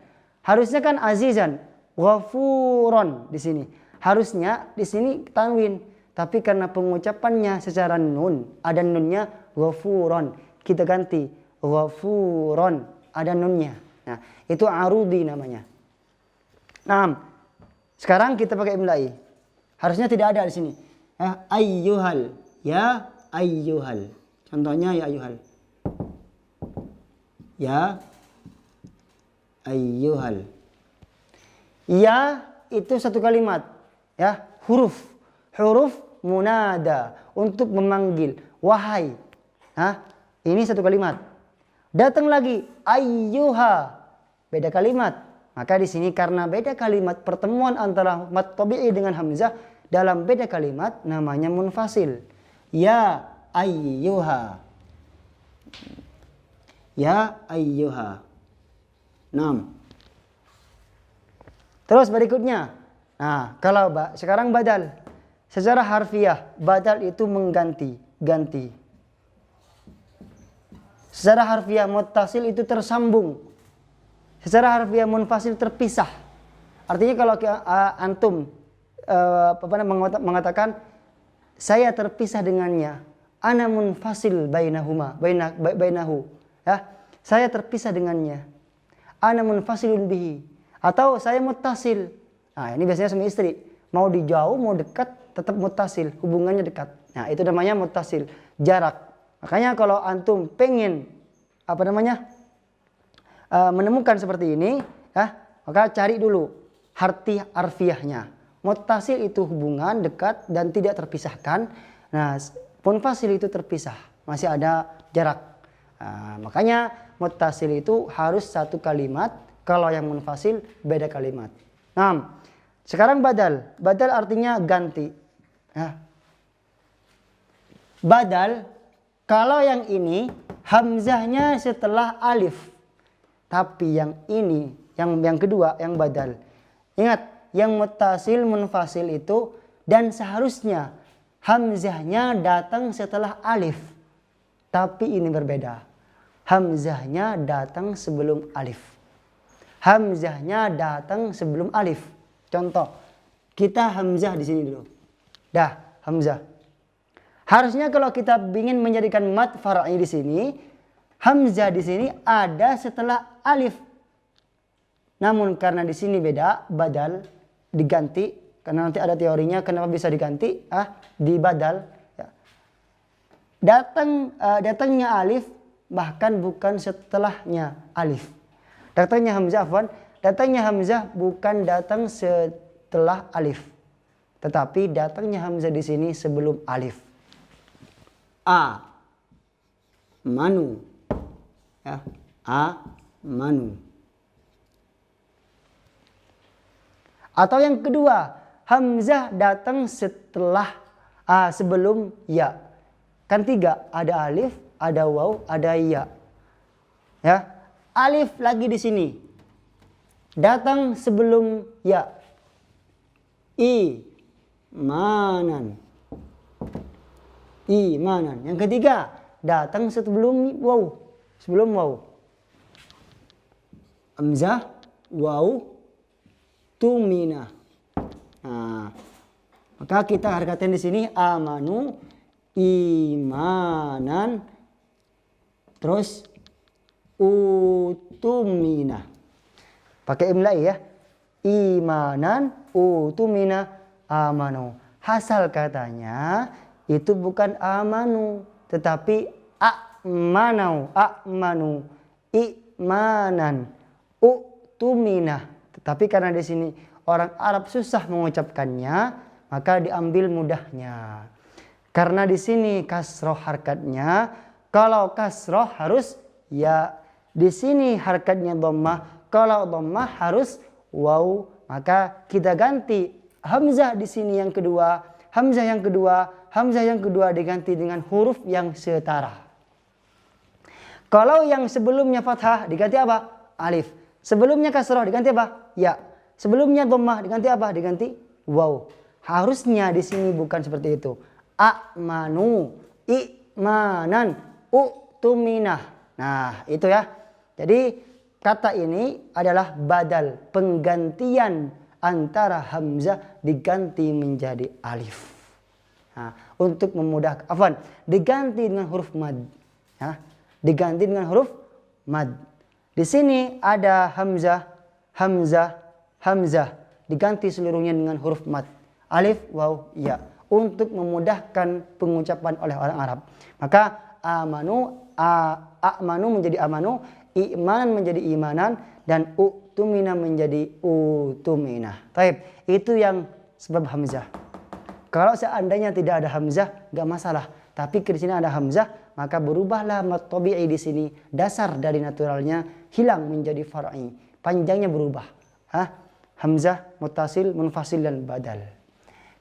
Harusnya kan azizan, ghafuron di sini. Harusnya di sini tanwin, tapi karena pengucapannya secara nun, ada nunnya ghafuron, kita ganti ghafuron, ada nunnya. Nah, itu arudi namanya. Nah, Sekarang kita pakai imla'i. Harusnya tidak ada di sini. Ya, ayyuhal. Ya ayyuhal. Contohnya ya ayyuhal. Ya ayyuhal. Ya itu satu kalimat. Ya, huruf munada untuk memanggil. Wahai. Nah, ini satu kalimat. Datang lagi ayyuha. Beda kalimat. Maka di sini karena beda kalimat, pertemuan antara mad tabi'i dengan hamzah dalam beda kalimat namanya munfasil. Ya ayyuha. Ya ayyuha. 6. Terus berikutnya. Nah, kalau sekarang badal. Secara harfiah, badal itu mengganti, ganti. Secara harfiah muttasil itu tersambung. Secara harfiah munfasil terpisah. Artinya kalau antum mengatakan saya terpisah dengannya, ana munfasil bainahu. Ya, saya terpisah dengannya. Ana munfasilun bihi. Atau saya muttasil. Nah, ini biasanya suami istri. Mau dijauh, mau dekat, tetap muttasil. Hubungannya dekat. Nah, itu namanya muttasil. Jarak. Makanya kalau antum pengen menemukan seperti ini, ya, maka cari dulu arti harfiahnya. Muttasil itu hubungan dekat dan tidak terpisahkan. Nah, munfasil itu terpisah, masih ada jarak. Nah, makanya muttasil itu harus satu kalimat, kalau yang munfasil beda kalimat. Nah, sekarang badal. Badal artinya ganti. Ya. Badal, kalau yang ini hamzahnya setelah alif. Tapi yang ini, yang kedua, yang badal. Ingat, yang muttasil, munfasil itu dan seharusnya hamzahnya datang setelah alif. Tapi ini berbeda. Hamzahnya datang sebelum alif. Hamzahnya datang sebelum alif. Contoh, kita hamzah di sini dulu. Dah, hamzah. Harusnya kalau kita ingin menjadikan mad far'i di sini, hamzah di sini ada setelah alif. Namun karena di sini beda, badal diganti. Karena nanti ada teorinya kenapa bisa diganti, di badal. Ya. Datangnya alif bahkan bukan setelahnya alif. Datangnya hamzah bukan datang setelah alif. Tetapi datangnya hamzah di sini sebelum alif. Manu. Ya, manu. Atau yang kedua, hamzah datang setelah sebelum ya. Kan 3, ada alif, ada waw, ada ya. Ya, alif lagi di sini. Datang sebelum ya. Imanan. Yang ketiga, datang sebelum waw. Sebelum waw. Hamzah, waw, tumina. Nah, maka kita hargakan di sini amanu, imanan, terus utumina. Pakai imla'i ya. Imanan, utumina, amanu. Hasal katanya itu bukan amanu, tetapi amanu, imanan, utumina. Tetapi karena di sini orang Arab susah mengucapkannya, maka diambil mudahnya. Karena di sini kasroh harkatnya, kalau kasroh harus ya, di sini harkatnya dhammah, kalau dhammah harus waw, maka kita ganti hamzah di sini yang kedua, hamzah yang kedua diganti dengan huruf yang setara. Kalau yang sebelumnya fathah diganti apa? Alif. Sebelumnya kasroh diganti apa? Ya. Sebelumnya dhammah diganti apa? Diganti waw. Harusnya di sini bukan seperti itu. Amanu, imanan, utuminah. Nah, itu ya. Jadi kata ini adalah badal, penggantian antara hamzah diganti menjadi alif. Nah, untuk memudahkan, diganti dengan huruf mad. Ya, diganti dengan huruf mad. Di sini ada hamzah. diganti seluruhnya dengan huruf mad. Alif, waw, ya. Untuk memudahkan pengucapan oleh orang Arab. Maka a'manu menjadi amanu, i'manan menjadi imanan, dan u'tumina menjadi utumina. Taib, itu yang sebab hamzah. Kalau seandainya tidak ada hamzah, gak masalah. Tapi di sini ada hamzah, maka berubahlah mad tabi'i di sini. Dasar dari naturalnya hilang menjadi far'i. Panjangnya berubah. Hamzah, muttasil, munfasil, dan badal.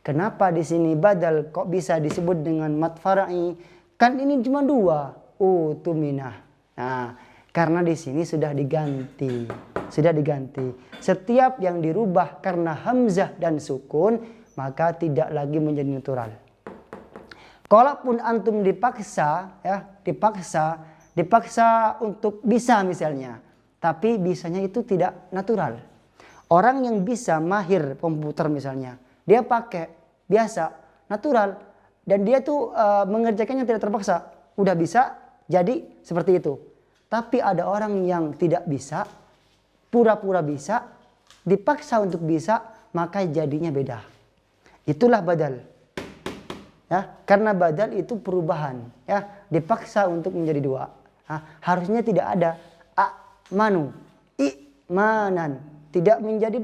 Kenapa di sini badal kok bisa disebut dengan mad far'i? Kan ini cuma dua, utumina. Nah, karena di sini sudah diganti. Setiap yang dirubah karena hamzah dan sukun, maka tidak lagi menjadi natural. Kalaupun antum dipaksa untuk bisa misalnya, tapi bisanya itu tidak natural. Orang yang bisa mahir komputer misalnya, dia pakai biasa, natural, dan dia tuh mengerjakannya tidak terpaksa, udah bisa, jadi seperti itu. Tapi ada orang yang tidak bisa, pura-pura bisa, dipaksa untuk bisa, maka jadinya beda. Itulah badal. Ya, karena badal itu perubahan, ya, dipaksa untuk menjadi dua. Harusnya tidak ada a'manu, i'manan, tidak menjadi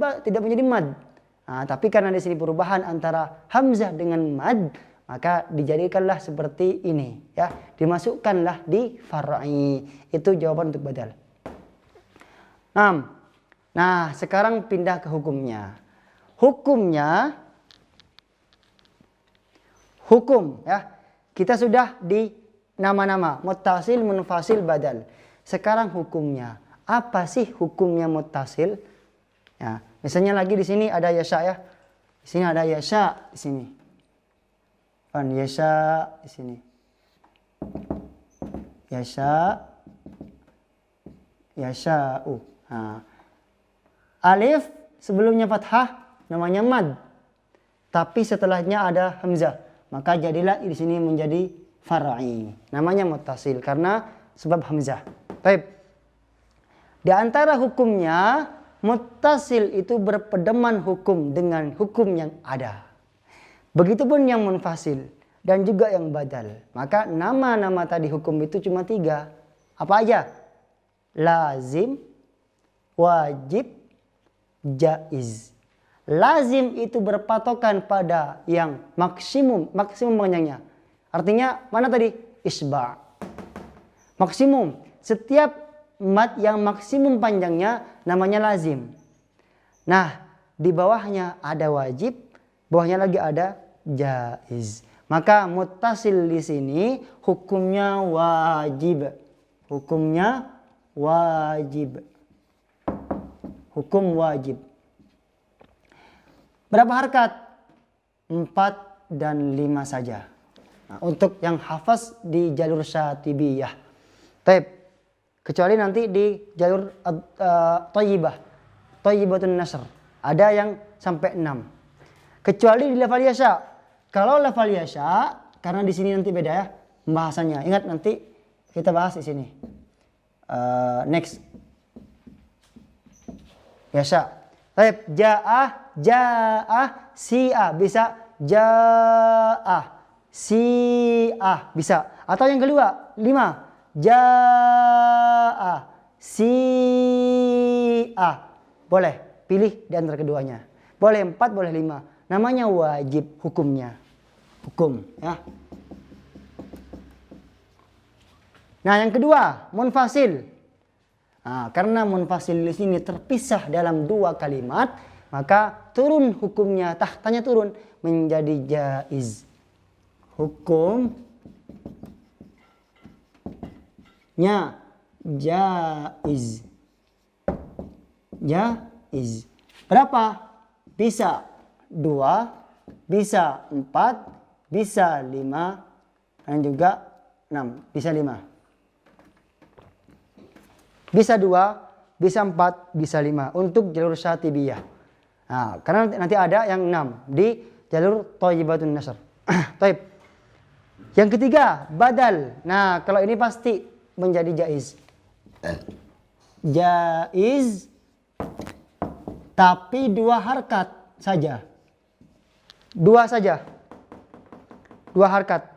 mad. Tapi karena di sini perubahan antara hamzah dengan mad, maka dijadikanlah seperti ini, ya, dimasukkanlah di far'i. Itu jawaban untuk badal. Nah, sekarang pindah ke hukumnya. Hukum, ya. Kita sudah di nama-nama muttasil, munfasil, badal. Sekarang hukumnya. Apa sih hukumnya muttasil? Ya, misalnya lagi di sini ada yasha, ya. Di sini ada yasha di sini. Yasha di sini. Yasha. Alif sebelumnya fathah namanya mad. Tapi setelahnya ada hamzah, maka jadilah di sini menjadi far'i. Namanya muttasil karena sebab hamzah. Baik. Di antara hukumnya, muttasil itu berpedoman hukum dengan hukum yang ada. Begitupun yang munfasil dan juga yang badal. Maka nama-nama tadi hukum itu cuma 3. Apa aja? Lazim, wajib, jaiz. Lazim itu berpatokan pada yang maksimum panjangnya. Artinya mana tadi? Isba'. Maksimum. Setiap mad yang maksimum panjangnya namanya lazim. Nah, di bawahnya ada wajib, bawahnya lagi ada jaiz. Maka muttasil di sini hukumnya wajib. Hukum wajib. Berapa harkat? 4 dan 5 saja. Nah, untuk yang hafaz di jalur syatibiyah. Taib. Kecuali nanti di jalur Thayyibatun Nasr. Ada yang sampai 6. Kecuali di level yasha. Kalau level yasha, karena di sini nanti beda, ya pembahasannya. Ingat nanti kita bahas di sini. Next. Yasha. Taib. Ja'ah, si'ah. Bisa ja'ah, si'ah. Bisa. Atau yang kedua, 5. Ja'ah, si'ah. Boleh pilih di antara keduanya. Boleh 4, boleh 5. Namanya wajib hukumnya. Hukum, ya. Nah, yang kedua, munfasil. Nah, karena munfasil di sini terpisah dalam 2 kalimat, maka turun hukumnya, tahtanya turun menjadi jaiz. Hukumnya jaiz. Jaiz. Berapa? Bisa 2, bisa 4, bisa 5, dan juga 6. Bisa 5. Bisa 2, bisa 4, bisa 5 untuk jalur syatibiyah. Nah, karena nanti ada yang 6 di jalur Thayyibatun Nasr. Taib. Yang ketiga, badal. Nah, kalau ini pasti menjadi jaiz. Jaiz tapi 2 harkat. saja. 2 saja. 2 harkat.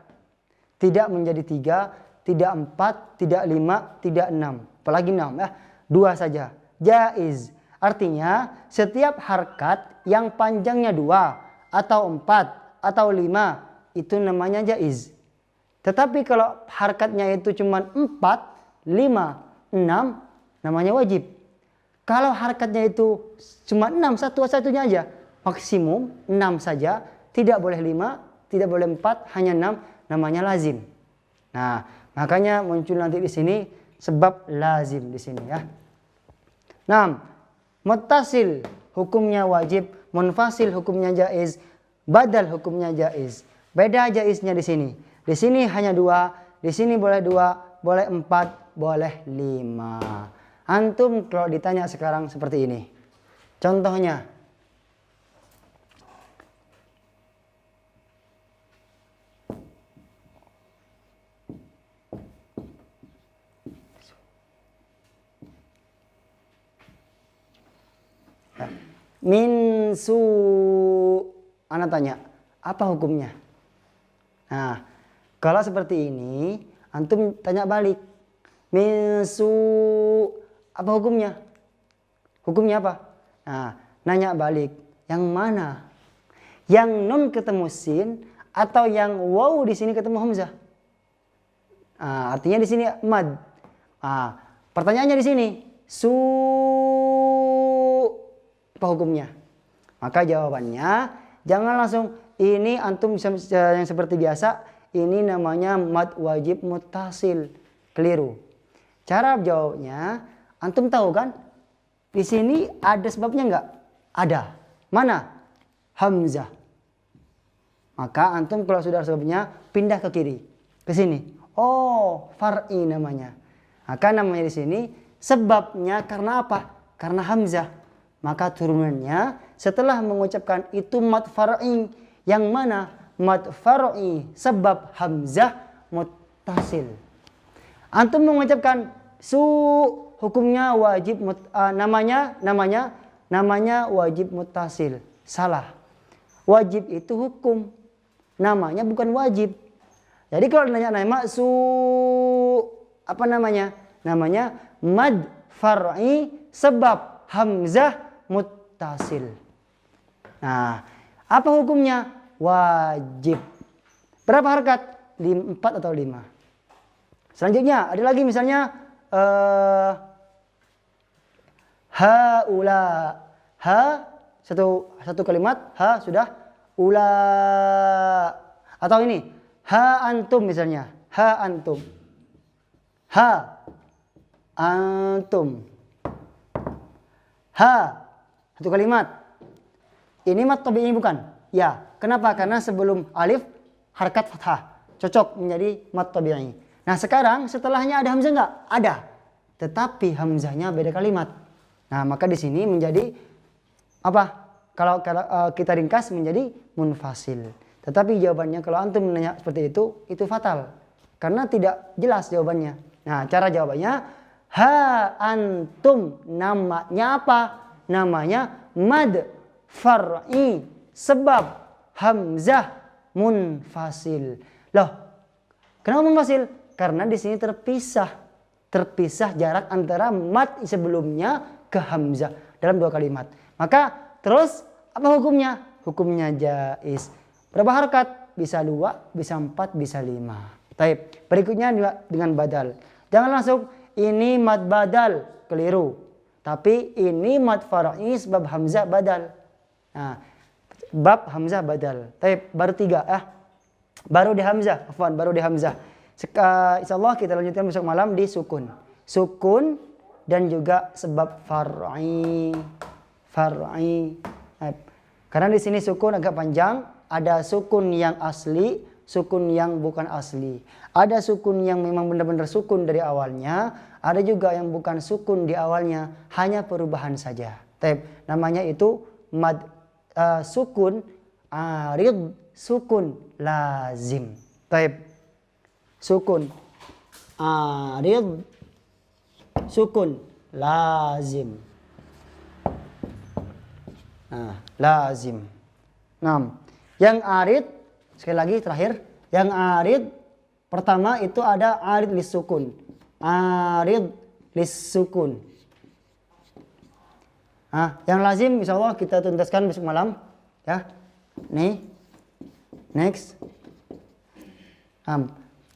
Tidak menjadi 3, tidak 4, tidak 5, tidak 6. Apalagi 6 ya. 2 saja. Jaiz. Artinya setiap harkat yang panjangnya 2 atau 4 atau 5 itu namanya jaiz. Tetapi kalau harkatnya itu cuma 4, 5, 6 namanya wajib. Kalau harkatnya itu cuma 6 satu-satunya aja, maksimum 6 saja, tidak boleh 5, tidak boleh 4, hanya 6 namanya lazim. Nah, makanya muncul nanti di sini sebab lazim di sini ya. 6. Muttasil hukumnya wajib, munfasil hukumnya jaiz, badal hukumnya jaiz. Beda jaiznya di sini. Di sini hanya 2, di sini boleh 2, boleh 4, boleh 5. Antum kalau ditanya sekarang seperti ini. Contohnya. Min su, ana tanya, apa hukumnya? Nah, kalau seperti ini, antum tanya balik. Min su, apa hukumnya? Hukumnya apa? Nah, nanya balik, yang mana? Yang nun ketemu sin atau yang waw di sini ketemu hamzah? Nah, artinya di sini mad. Nah, pertanyaannya di sini, su apa hukumnya? Maka jawabannya jangan langsung ini antum bisa yang seperti biasa, ini namanya mad wajib muttasil. Keliru. Cara jawabnya antum tahu kan? Di sini ada sebabnya enggak? Ada. Mana? Hamzah. Maka antum kalau sudah sebabnya pindah ke kiri, ke sini. Oh, far'i namanya. Maka namanya di sini sebabnya karena apa? Karena hamzah. Maka turunannya setelah mengucapkan itu mad far'i, yang mana mad far'i sebab hamzah muttasil. Antum mengucapkan su, hukumnya wajib namanya wajib muttasil. Salah. Wajib itu hukum. Namanya bukan wajib. Jadi kalau nanya nama su, apa namanya? Namanya mad far'i sebab hamzah muttasil. Nah, apa hukumnya? Wajib. Berapa harkat? 4 atau 5. Selanjutnya ada lagi misalnya haula. Ha satu kalimat, ha sudah, ula. Atau ini, ha antum misalnya. Ha antum. Ha antum. Ha satu kalimat. Ini mad tabi'i bukan? Ya. Kenapa? Karena sebelum alif harkat fathah. Cocok menjadi mad tabi'i. Nah sekarang setelahnya ada hamzah enggak? Ada. Tetapi hamzahnya beda kalimat. Nah maka di sini menjadi apa? Kalau kita ringkas menjadi munfasil. Tetapi jawabannya kalau antum menanya seperti itu fatal. Karena tidak jelas jawabannya. Nah cara jawabannya, ha antum, namanya apa? Namanya mad far'i sebab hamzah munfasil. Loh, kenapa munfasil? Karena di sini terpisah jarak antara mad sebelumnya ke hamzah dalam 2 kalimat. Maka terus apa hukumnya? Hukumnya jaiz. Berapa harkat? Bisa 2, bisa 4, bisa 5. Baik. Berikutnya dengan badal. Jangan langsung ini mad badal, keliru. Tapi ini mad far'i sebab hamzah badal. Nah, bab hamzah badal. Baik, baru 3 Baru di hamzah, baru di hamzah. Insyaallah kita lanjutkan besok malam di sukun. Sukun dan juga sebab far'i. Karena di sini sukun agak panjang, ada sukun yang asli, sukun yang bukan asli. Ada sukun yang memang benar-benar sukun dari awalnya, ada juga yang bukan sukun di awalnya, hanya perubahan saja. Namanya itu mad sukun arid, sukun lazim. Sukun arid, sukun lazim. Nah, lazim. Nah, yang arid sekali lagi terakhir, yang arid pertama itu ada arid lisukun. Arid lisukun. Nah, yang lazim insyaallah kita tuntaskan besok malam ya. Nih. Next.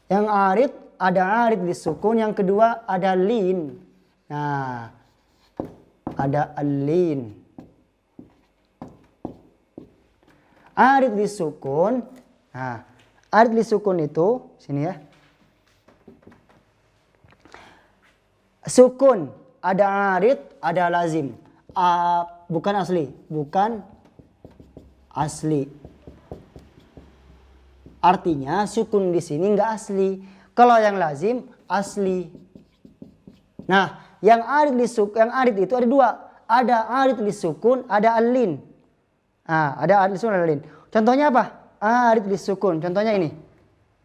Yang arid ada arid lisukun, yang kedua ada lin. Nah, ada alin. Arid lisukun. Nah, arid lisukun itu sini ya. Sukun ada arid, ada lazim. Bukan asli, bukan asli. Artinya sukun di sini enggak asli. Kalau yang lazim asli. Nah, yang arid itu ada dua. Ada arid lisukun, ada alin. Nah, ada arid lisukun, ada alin. Contohnya apa? Arid lisukun. Contohnya ini.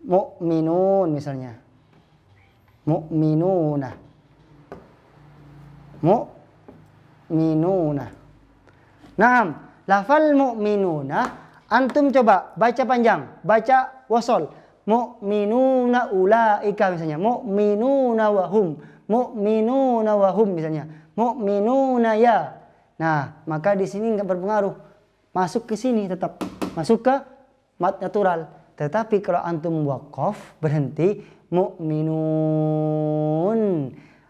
Mu'minun misalnya. Mu'minuna. Mu'minuna. Naam, lafal mu'minuna antum coba baca panjang, baca wasol. Mu'minuna ulaika misalnya. Mu'minuna wahum. Mu'minuna wahum misalnya. Mu'minuna ya. Nah, maka di sini enggak berpengaruh. Masuk ke sini tetap. Masuk ke mad natural. Tetapi kalau antum waqaf berhenti mu'minun.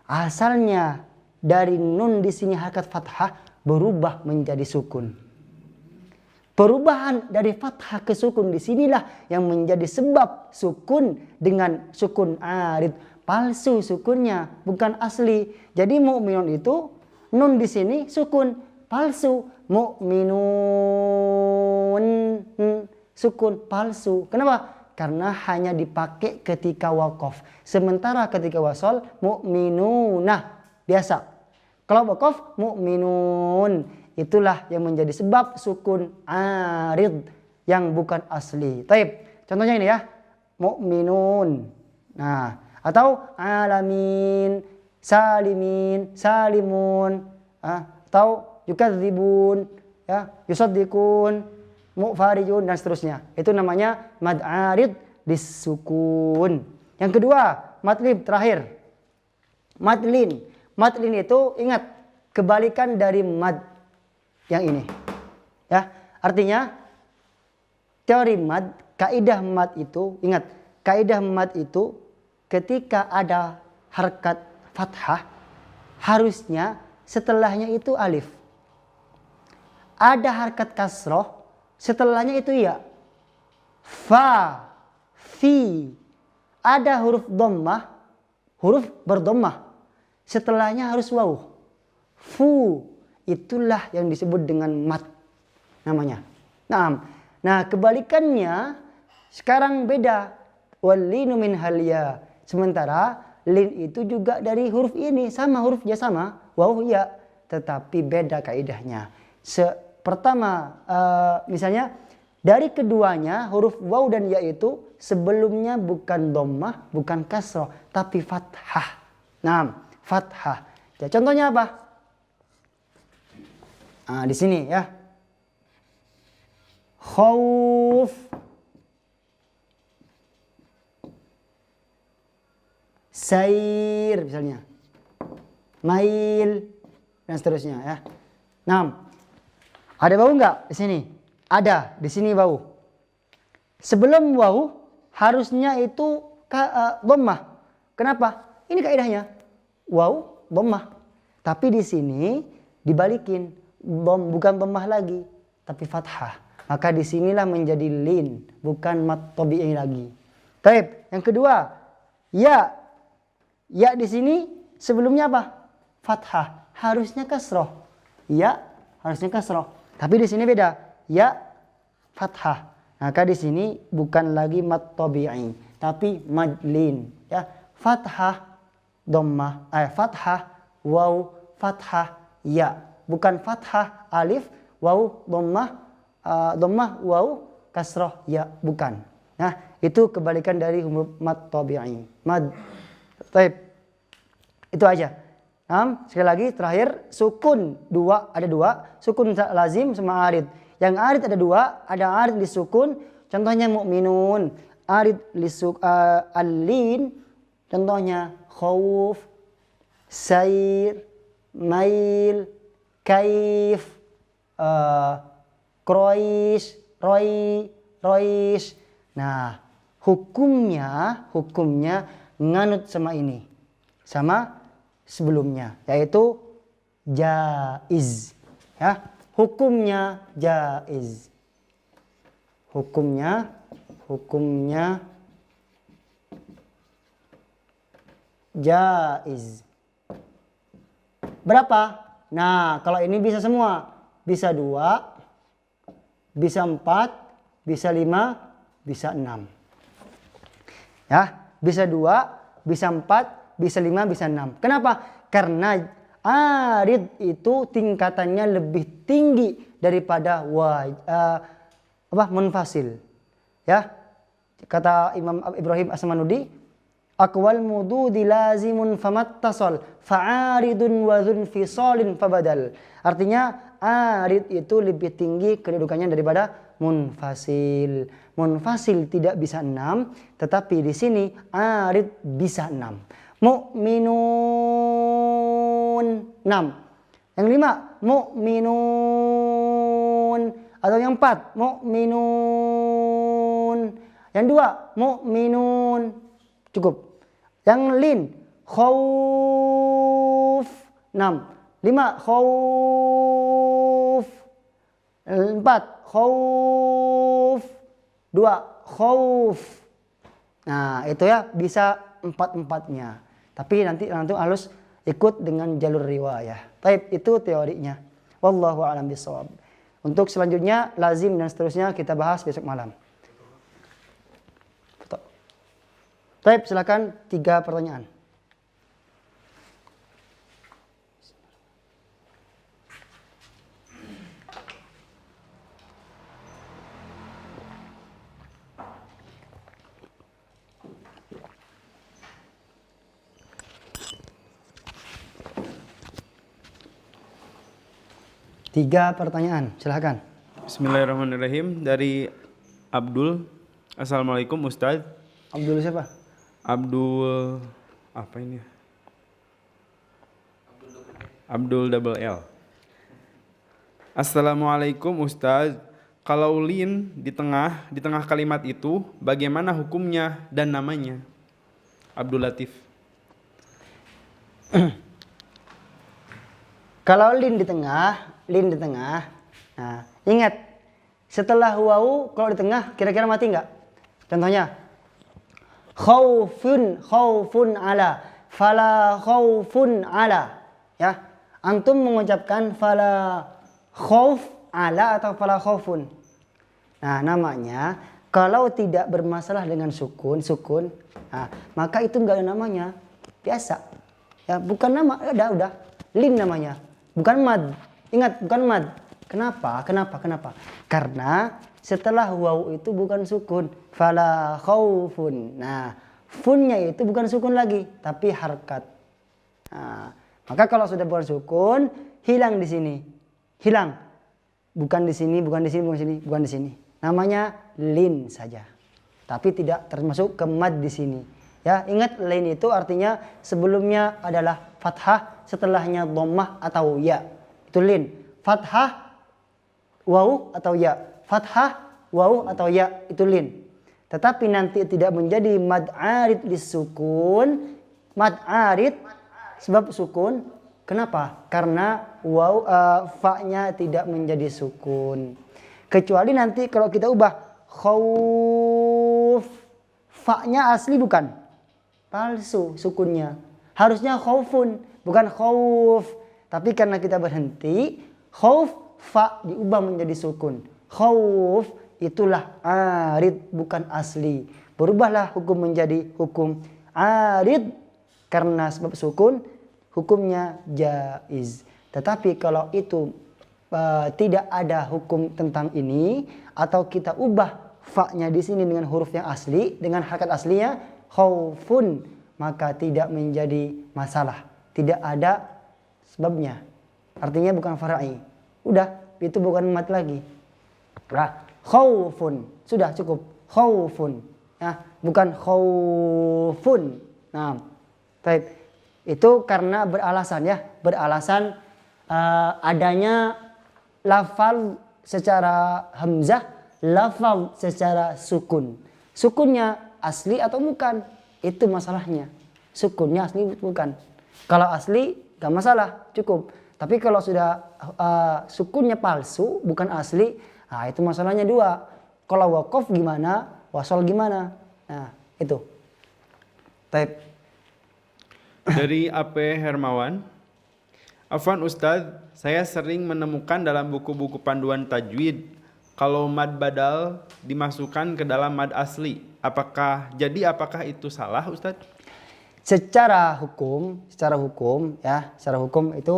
Asalnya dari nun di sini harakat fathah berubah menjadi sukun. Perubahan dari fathah ke sukun di sinilah yang menjadi sebab sukun dengan sukun arid. Palsu sukunnya, bukan asli. Jadi mu'minun itu nun di sini sukun, palsu. Mu'minun sukun palsu. Kenapa? Karena hanya dipakai ketika waqaf. Sementara ketika wasol mu'minunah biasa. Kalau waqaf mu'minun, itulah yang menjadi sebab sukun arid yang bukan asli. Taib. Contohnya ini ya. Mu'minun. Nah, atau alamin, salimin, salimun, atau yukadzibun, ya, yusaddiqun, mu'farijun dan seterusnya. Itu namanya mad arid disukun. Yang kedua, madlib terakhir. Madlin. Madlin itu ingat kebalikan dari mad yang ini. Ya, artinya teori mad, kaidah mad itu ingat, kaidah mad itu ketika ada harkat fathah harusnya setelahnya itu alif. Ada harkat kasroh, setelahnya itu ya. Fa, fi. Ada huruf dhammah, huruf berdommah. Setelahnya harus waw. Fu. Itulah yang disebut dengan mat namanya. Nah, kebalikannya sekarang beda. Wallinu min halya. Sementara lin itu juga dari huruf ini. Sama hurufnya sama. Waw ya. Tetapi beda kaidahnya. Pertama misalnya dari keduanya huruf waw dan ya itu sebelumnya bukan dhammah, bukan kasroh, tapi fathah. Nah, fathah. Ya, contohnya apa? Di sini ya. Khauf, sair misalnya, mail dan seterusnya ya. Nah, ada bau nggak di sini? Ada, di sini bau. Sebelum bau harusnya itu dhammah. Kenapa? Ini kaidahnya. Waw, dhammah. Tapi di sini dibalikin, bukan dhammah lagi, tapi fathah. Maka disinilah menjadi lin, bukan mat tabi'i lagi. Taib. Yang kedua, ya. Ya di sini sebelumnya apa? Fathah. Harusnya kasroh. Ya, harusnya kasroh. Tapi di sini beda. Ya, fathah. Maka di sini bukan lagi mat tabi'i, tapi madlin. Ya, fathah, dhammah, fathah, waw, fathah, ya. Bukan fathah, alif, waw, dhammah, dhammah, waw, kasroh, ya. Bukan. Nah, itu kebalikan dari huruf mat tabi'i. Mad. Taib. Itu aja. Sekali lagi terakhir, sukun ada dua, sukun lazim sama arid. Yang arid ada dua, ada arid lisukun, contohnya mukminun. Arid al-lin, contohnya khauf, sair, mail, kaif, krois, rois. Nah, hukumnya nganut sama ini, sama sebelumnya, yaitu jaiz. Ya, hukumnya jaiz. Hukumnya jaiz. Berapa? Nah, kalau ini bisa semua. Bisa 2, bisa 4, bisa 5, bisa 6. Ya, bisa 2, bisa 4, bisa 5, bisa 6. Kenapa? Karena arid itu tingkatannya lebih tinggi daripada munfasil. Ya. Kata Imam Ibrahim As-Samanudi, aqwal mududi lazimun famattasal fa'aridun wa dzun fisalin fabadal. Artinya arid itu lebih tinggi kedudukannya daripada munfasil. Munfasil tidak bisa 6, tetapi di sini arid bisa 6. Mu'minun 6. Yang 5 mu'minun, atau yang 4 mu'minun. Yang 2 mu'minun. Cukup. Yang lin khauf 6. 5 khauf. 4 khauf. 2 khauf. Nah, itu ya bisa 4-4-nya. Tapi nanti harus ikut dengan jalur riwayah. Taib, itu teorinya. Wallahu a'lam bishawab. Untuk selanjutnya lazim dan seterusnya kita bahas besok malam. Taib, silakan 3 pertanyaan. Tiga pertanyaan, silakan. Bismillahirrahmanirrahim. Dari Abdul. Assalamualaikum Ustadz. Abdul siapa? Abdul apa ini? Abdul double L. Assalamualaikum Ustadz. Kalau lin di tengah kalimat itu bagaimana hukumnya dan namanya? Abdul Latif. Kalau lin di tengah. Nah, ingat, setelah wawu kalau di tengah kira-kira mati enggak? Contohnya khaufun ala, fala khaufun ala. Ya, antum mengucapkan fala khauf ala atau fala khaufun. Nah, namanya kalau tidak bermasalah dengan sukun, nah, maka itu enggak ada namanya. Biasa. Ya, bukan nama, udah. Lin namanya. Bukan mad. Ingat, bukan mad. Kenapa? Karena setelah wawu itu bukan sukun. Fala khaufun. Nah, funnya itu bukan sukun lagi, tapi harkat. Nah, maka kalau sudah bukan sukun, hilang di sini. Hilang. Bukan di sini. Namanya lin saja. Tapi tidak termasuk ke mad di sini. Ya, ingat lin itu artinya sebelumnya adalah fathah, setelahnya dhammah atau ya. Itu lin. Fathah wawu atau ya. Fathah wawu atau ya, itu lin. Tetapi nanti tidak menjadi mad arid disukun. Mad arid sebab sukun. Kenapa? Karena wawu fa-nya tidak menjadi sukun. Kecuali nanti kalau kita ubah khauf, fa-nya asli bukan? Palsu sukunnya. Harusnya khaufun, bukan khauf. Tapi karena kita berhenti, khauf fa diubah menjadi sukun. Khauf itulah arid, bukan asli. Berubahlah hukum menjadi hukum arid karena sebab sukun, hukumnya jaiz. Tetapi kalau itu tidak ada hukum tentang ini, atau kita ubah fa-nya di sini dengan huruf yang asli, dengan harakat aslinya khaufun, maka tidak menjadi masalah. Tidak ada sebabnya. Artinya bukan far'i. Udah, itu bukan mad lagi. Nah, khaufun. Sudah cukup. Khaufun. Nah, bukan khaufun. Nah, baik. Itu karena beralasan ya. Beralasan adanya lafal secara hamzah, lafal secara sukun. Sukunnya asli atau bukan? Itu masalahnya. Sukunnya asli bukan. Kalau asli gak masalah, cukup. Tapi kalau sudah sukunnya palsu, bukan asli, nah itu masalahnya dua. Kalau waqaf gimana, wasol gimana? Nah itu. Baik. Dari AP Hermawan, Afwan Ustadz, saya sering menemukan dalam buku-buku panduan tajwid kalau mad badal dimasukkan ke dalam mad asli. Apakah itu salah, Ustadz? Secara hukum itu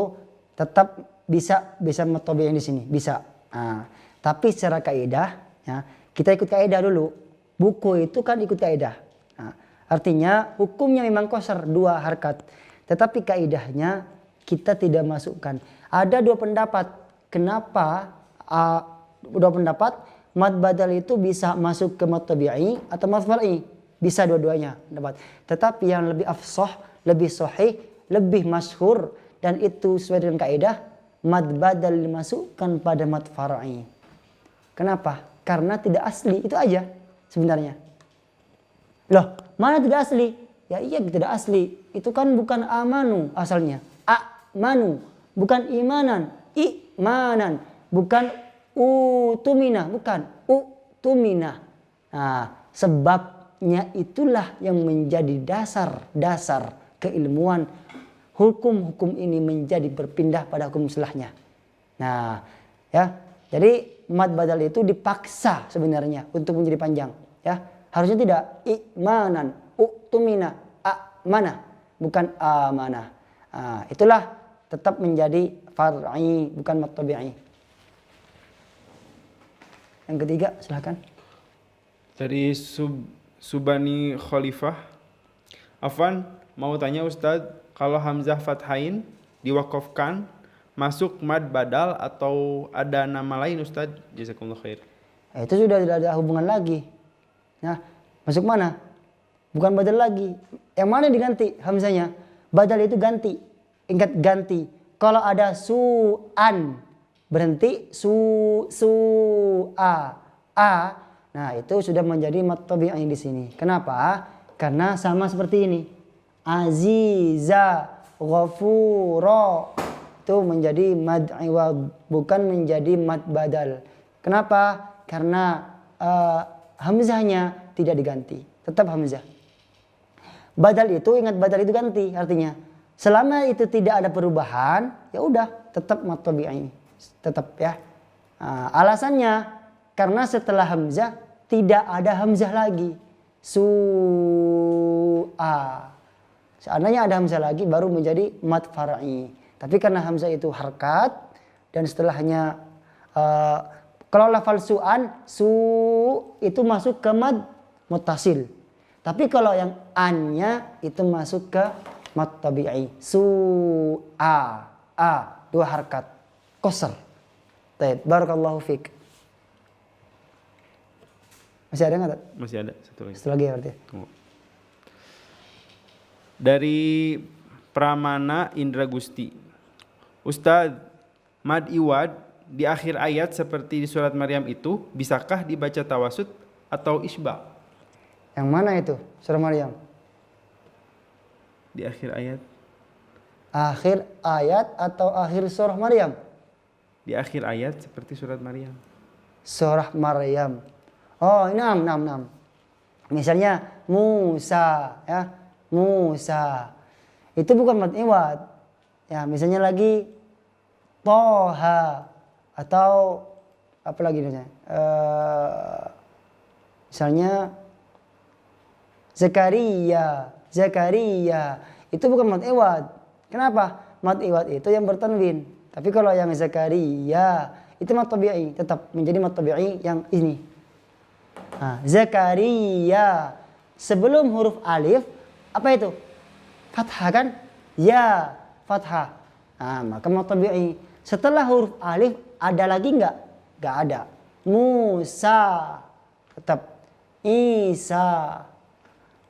tetap bisa mad tabi'i di sini, bisa. Nah, tapi secara kaidah ya, kita ikut kaidah dulu. Buku itu kan ikut kaidah. Nah, artinya hukumnya memang qasar 2 harkat. Tetapi kaidahnya kita tidak masukkan. Ada 2 pendapat. Kenapa 2 pendapat? Mad badal itu bisa masuk ke mad tabi'i atau mad far'i. Bisa dua-duanya pendapat. Tetapi yang lebih afsah, lebih sahih, lebih masyhur dan itu sesuai dengan kaidah, mad badal dimasukkan pada mad far'i. Kenapa? Karena tidak asli, itu aja sebenarnya. Loh, mana tidak asli? Ya iya tidak asli. Itu kan bukan amanu asalnya. Manu, bukan imanan, imanan, bukan utumina, bukan utumina. Nah, sebabnya itulah yang menjadi dasar keilmuan hukum-hukum ini menjadi berpindah pada hukum setelahnya. Nah, ya, jadi mad badal itu dipaksa sebenarnya untuk menjadi panjang, ya. Harusnya tidak imanan, utumina, mana, bukan amanah. Nah, itulah tetap menjadi far'i bukan mad tabi'i. Yang ketiga silakan. Dari Subani Khalifah, Afwan mau tanya Ustadz, kalau hamzah fathain diwakafkan masuk mad badal atau ada nama lain Ustadz? Jazakumullah khair. Itu sudah tidak ada hubungan lagi. Nah, masuk mana? Bukan badal lagi. Yang mana diganti hamzahnya? Badal itu ganti. Ingat ganti. Kalau ada su'an berhenti su'a. Nah, itu sudah menjadi mad tabi'i di sini. Kenapa? Karena sama seperti ini. Aziza, ghafura. Itu menjadi mad iwad, bukan menjadi mad badal. Kenapa? Karena hamzahnya tidak diganti. Tetap hamzah. Badal itu, ingat badal itu ganti artinya. Selama itu tidak ada perubahan, ya udah tetap mad tabi'i. Tetap ya. Alasannya karena setelah hamzah tidak ada hamzah lagi. Su'a. Seandainya ada hamzah lagi baru menjadi mad far'i. Tapi karena hamzah itu harkat dan setelahnya kalau lafal su'an, itu masuk ke mad muttasil. Tapi kalau yang annya itu masuk ke mad tabi'i. Su'a. 2 harkat. Qasar. Baik, barakallahu fiik. Masih ada enggak? Masih ada satu lagi. Satu lagi ya berarti. Dari Pramana Indra Gusti. Ustadz, mad iwad di akhir ayat seperti di surat Maryam itu bisakah dibaca tawasud atau isbah? Yang mana itu? Surah Maryam. Di akhir ayat. Akhir ayat atau akhir surah Maryam? Di akhir ayat seperti surat Maryam. Surah Maryam. Oh, 6. Misalnya Musa, ya. Musa. Itu bukan mad iwad. Ya, misalnya lagi Toha atau apa lagi misalnya? Misalnya Zakaria. Itu bukan mad iwad. Kenapa? Mad iwad itu yang bertanwin. Tapi kalau yang Zakaria itu mad tabi'i, tetap menjadi mad tabi'i yang ini. Zakaria sebelum huruf alif apa itu? Fathah kan? Ya, fathah. Nah, maka mad tabi'i. Setelah huruf alif ada lagi nggak? Nggak ada. Musa tetap. Isa.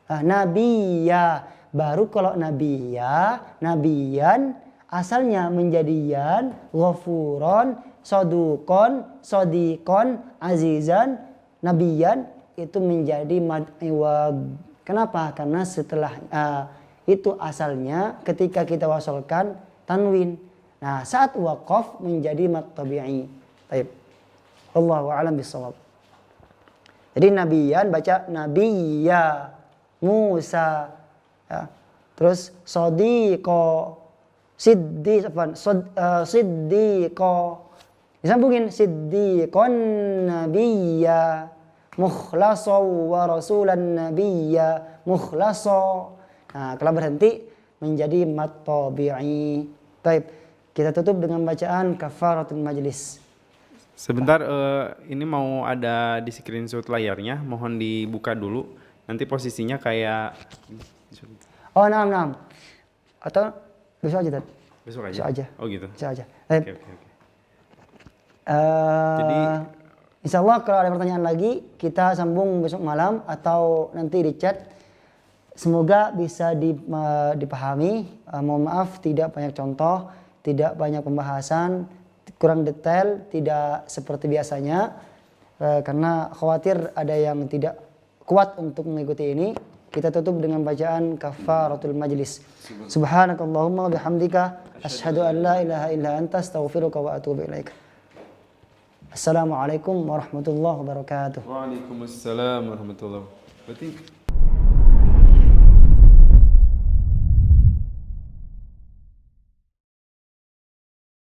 Nabiya. Baru kalau nabiya, nabiyan asalnya menjadi yan, ghafuron, sodukon, sodikon, azizan, nabiyan itu menjadi mad iwad. Kenapa? Karena setelah itu asalnya ketika kita wasolkan tanwin. Nah, saat waqaf menjadi mad tabi'i. Baik. Wallahu a'lam bishawab. Jadi nabiyan baca nabiya, Musa. Ya. Terus sodiqo, siddiqo. Disambungin siddiqon nabiyya, mukhlasaw wa rasulan nabiyya, mukhlasaw. Nah, kalau berhenti menjadi mad tabi'i. Baik, kita tutup dengan bacaan kafaratul majlis. Sebentar, ini mau ada di screenshot layarnya, mohon dibuka dulu. Nanti posisinya kayak Oh, naam. Atau besok aja, Tad? besok aja. Besok aja. Oh gitu. Besok aja. Oke. Jadi Insya Allah kalau ada pertanyaan lagi kita sambung besok malam atau nanti di chat. Semoga bisa dipahami. Mohon maaf tidak banyak contoh, tidak banyak pembahasan, kurang detail, tidak seperti biasanya. Karena khawatir ada yang tidak kuat untuk mengikuti ini. Kita tutup dengan bacaan kafaratul majlis. Subhanakallahumma bihamdika asyhadu an la ilaha illa anta astaghfiruka wa atubu ilaik. Assalamualaikum warahmatullahi wabarakatuh. Waalaikumsalam warahmatullahi wabarakatuh. Berarti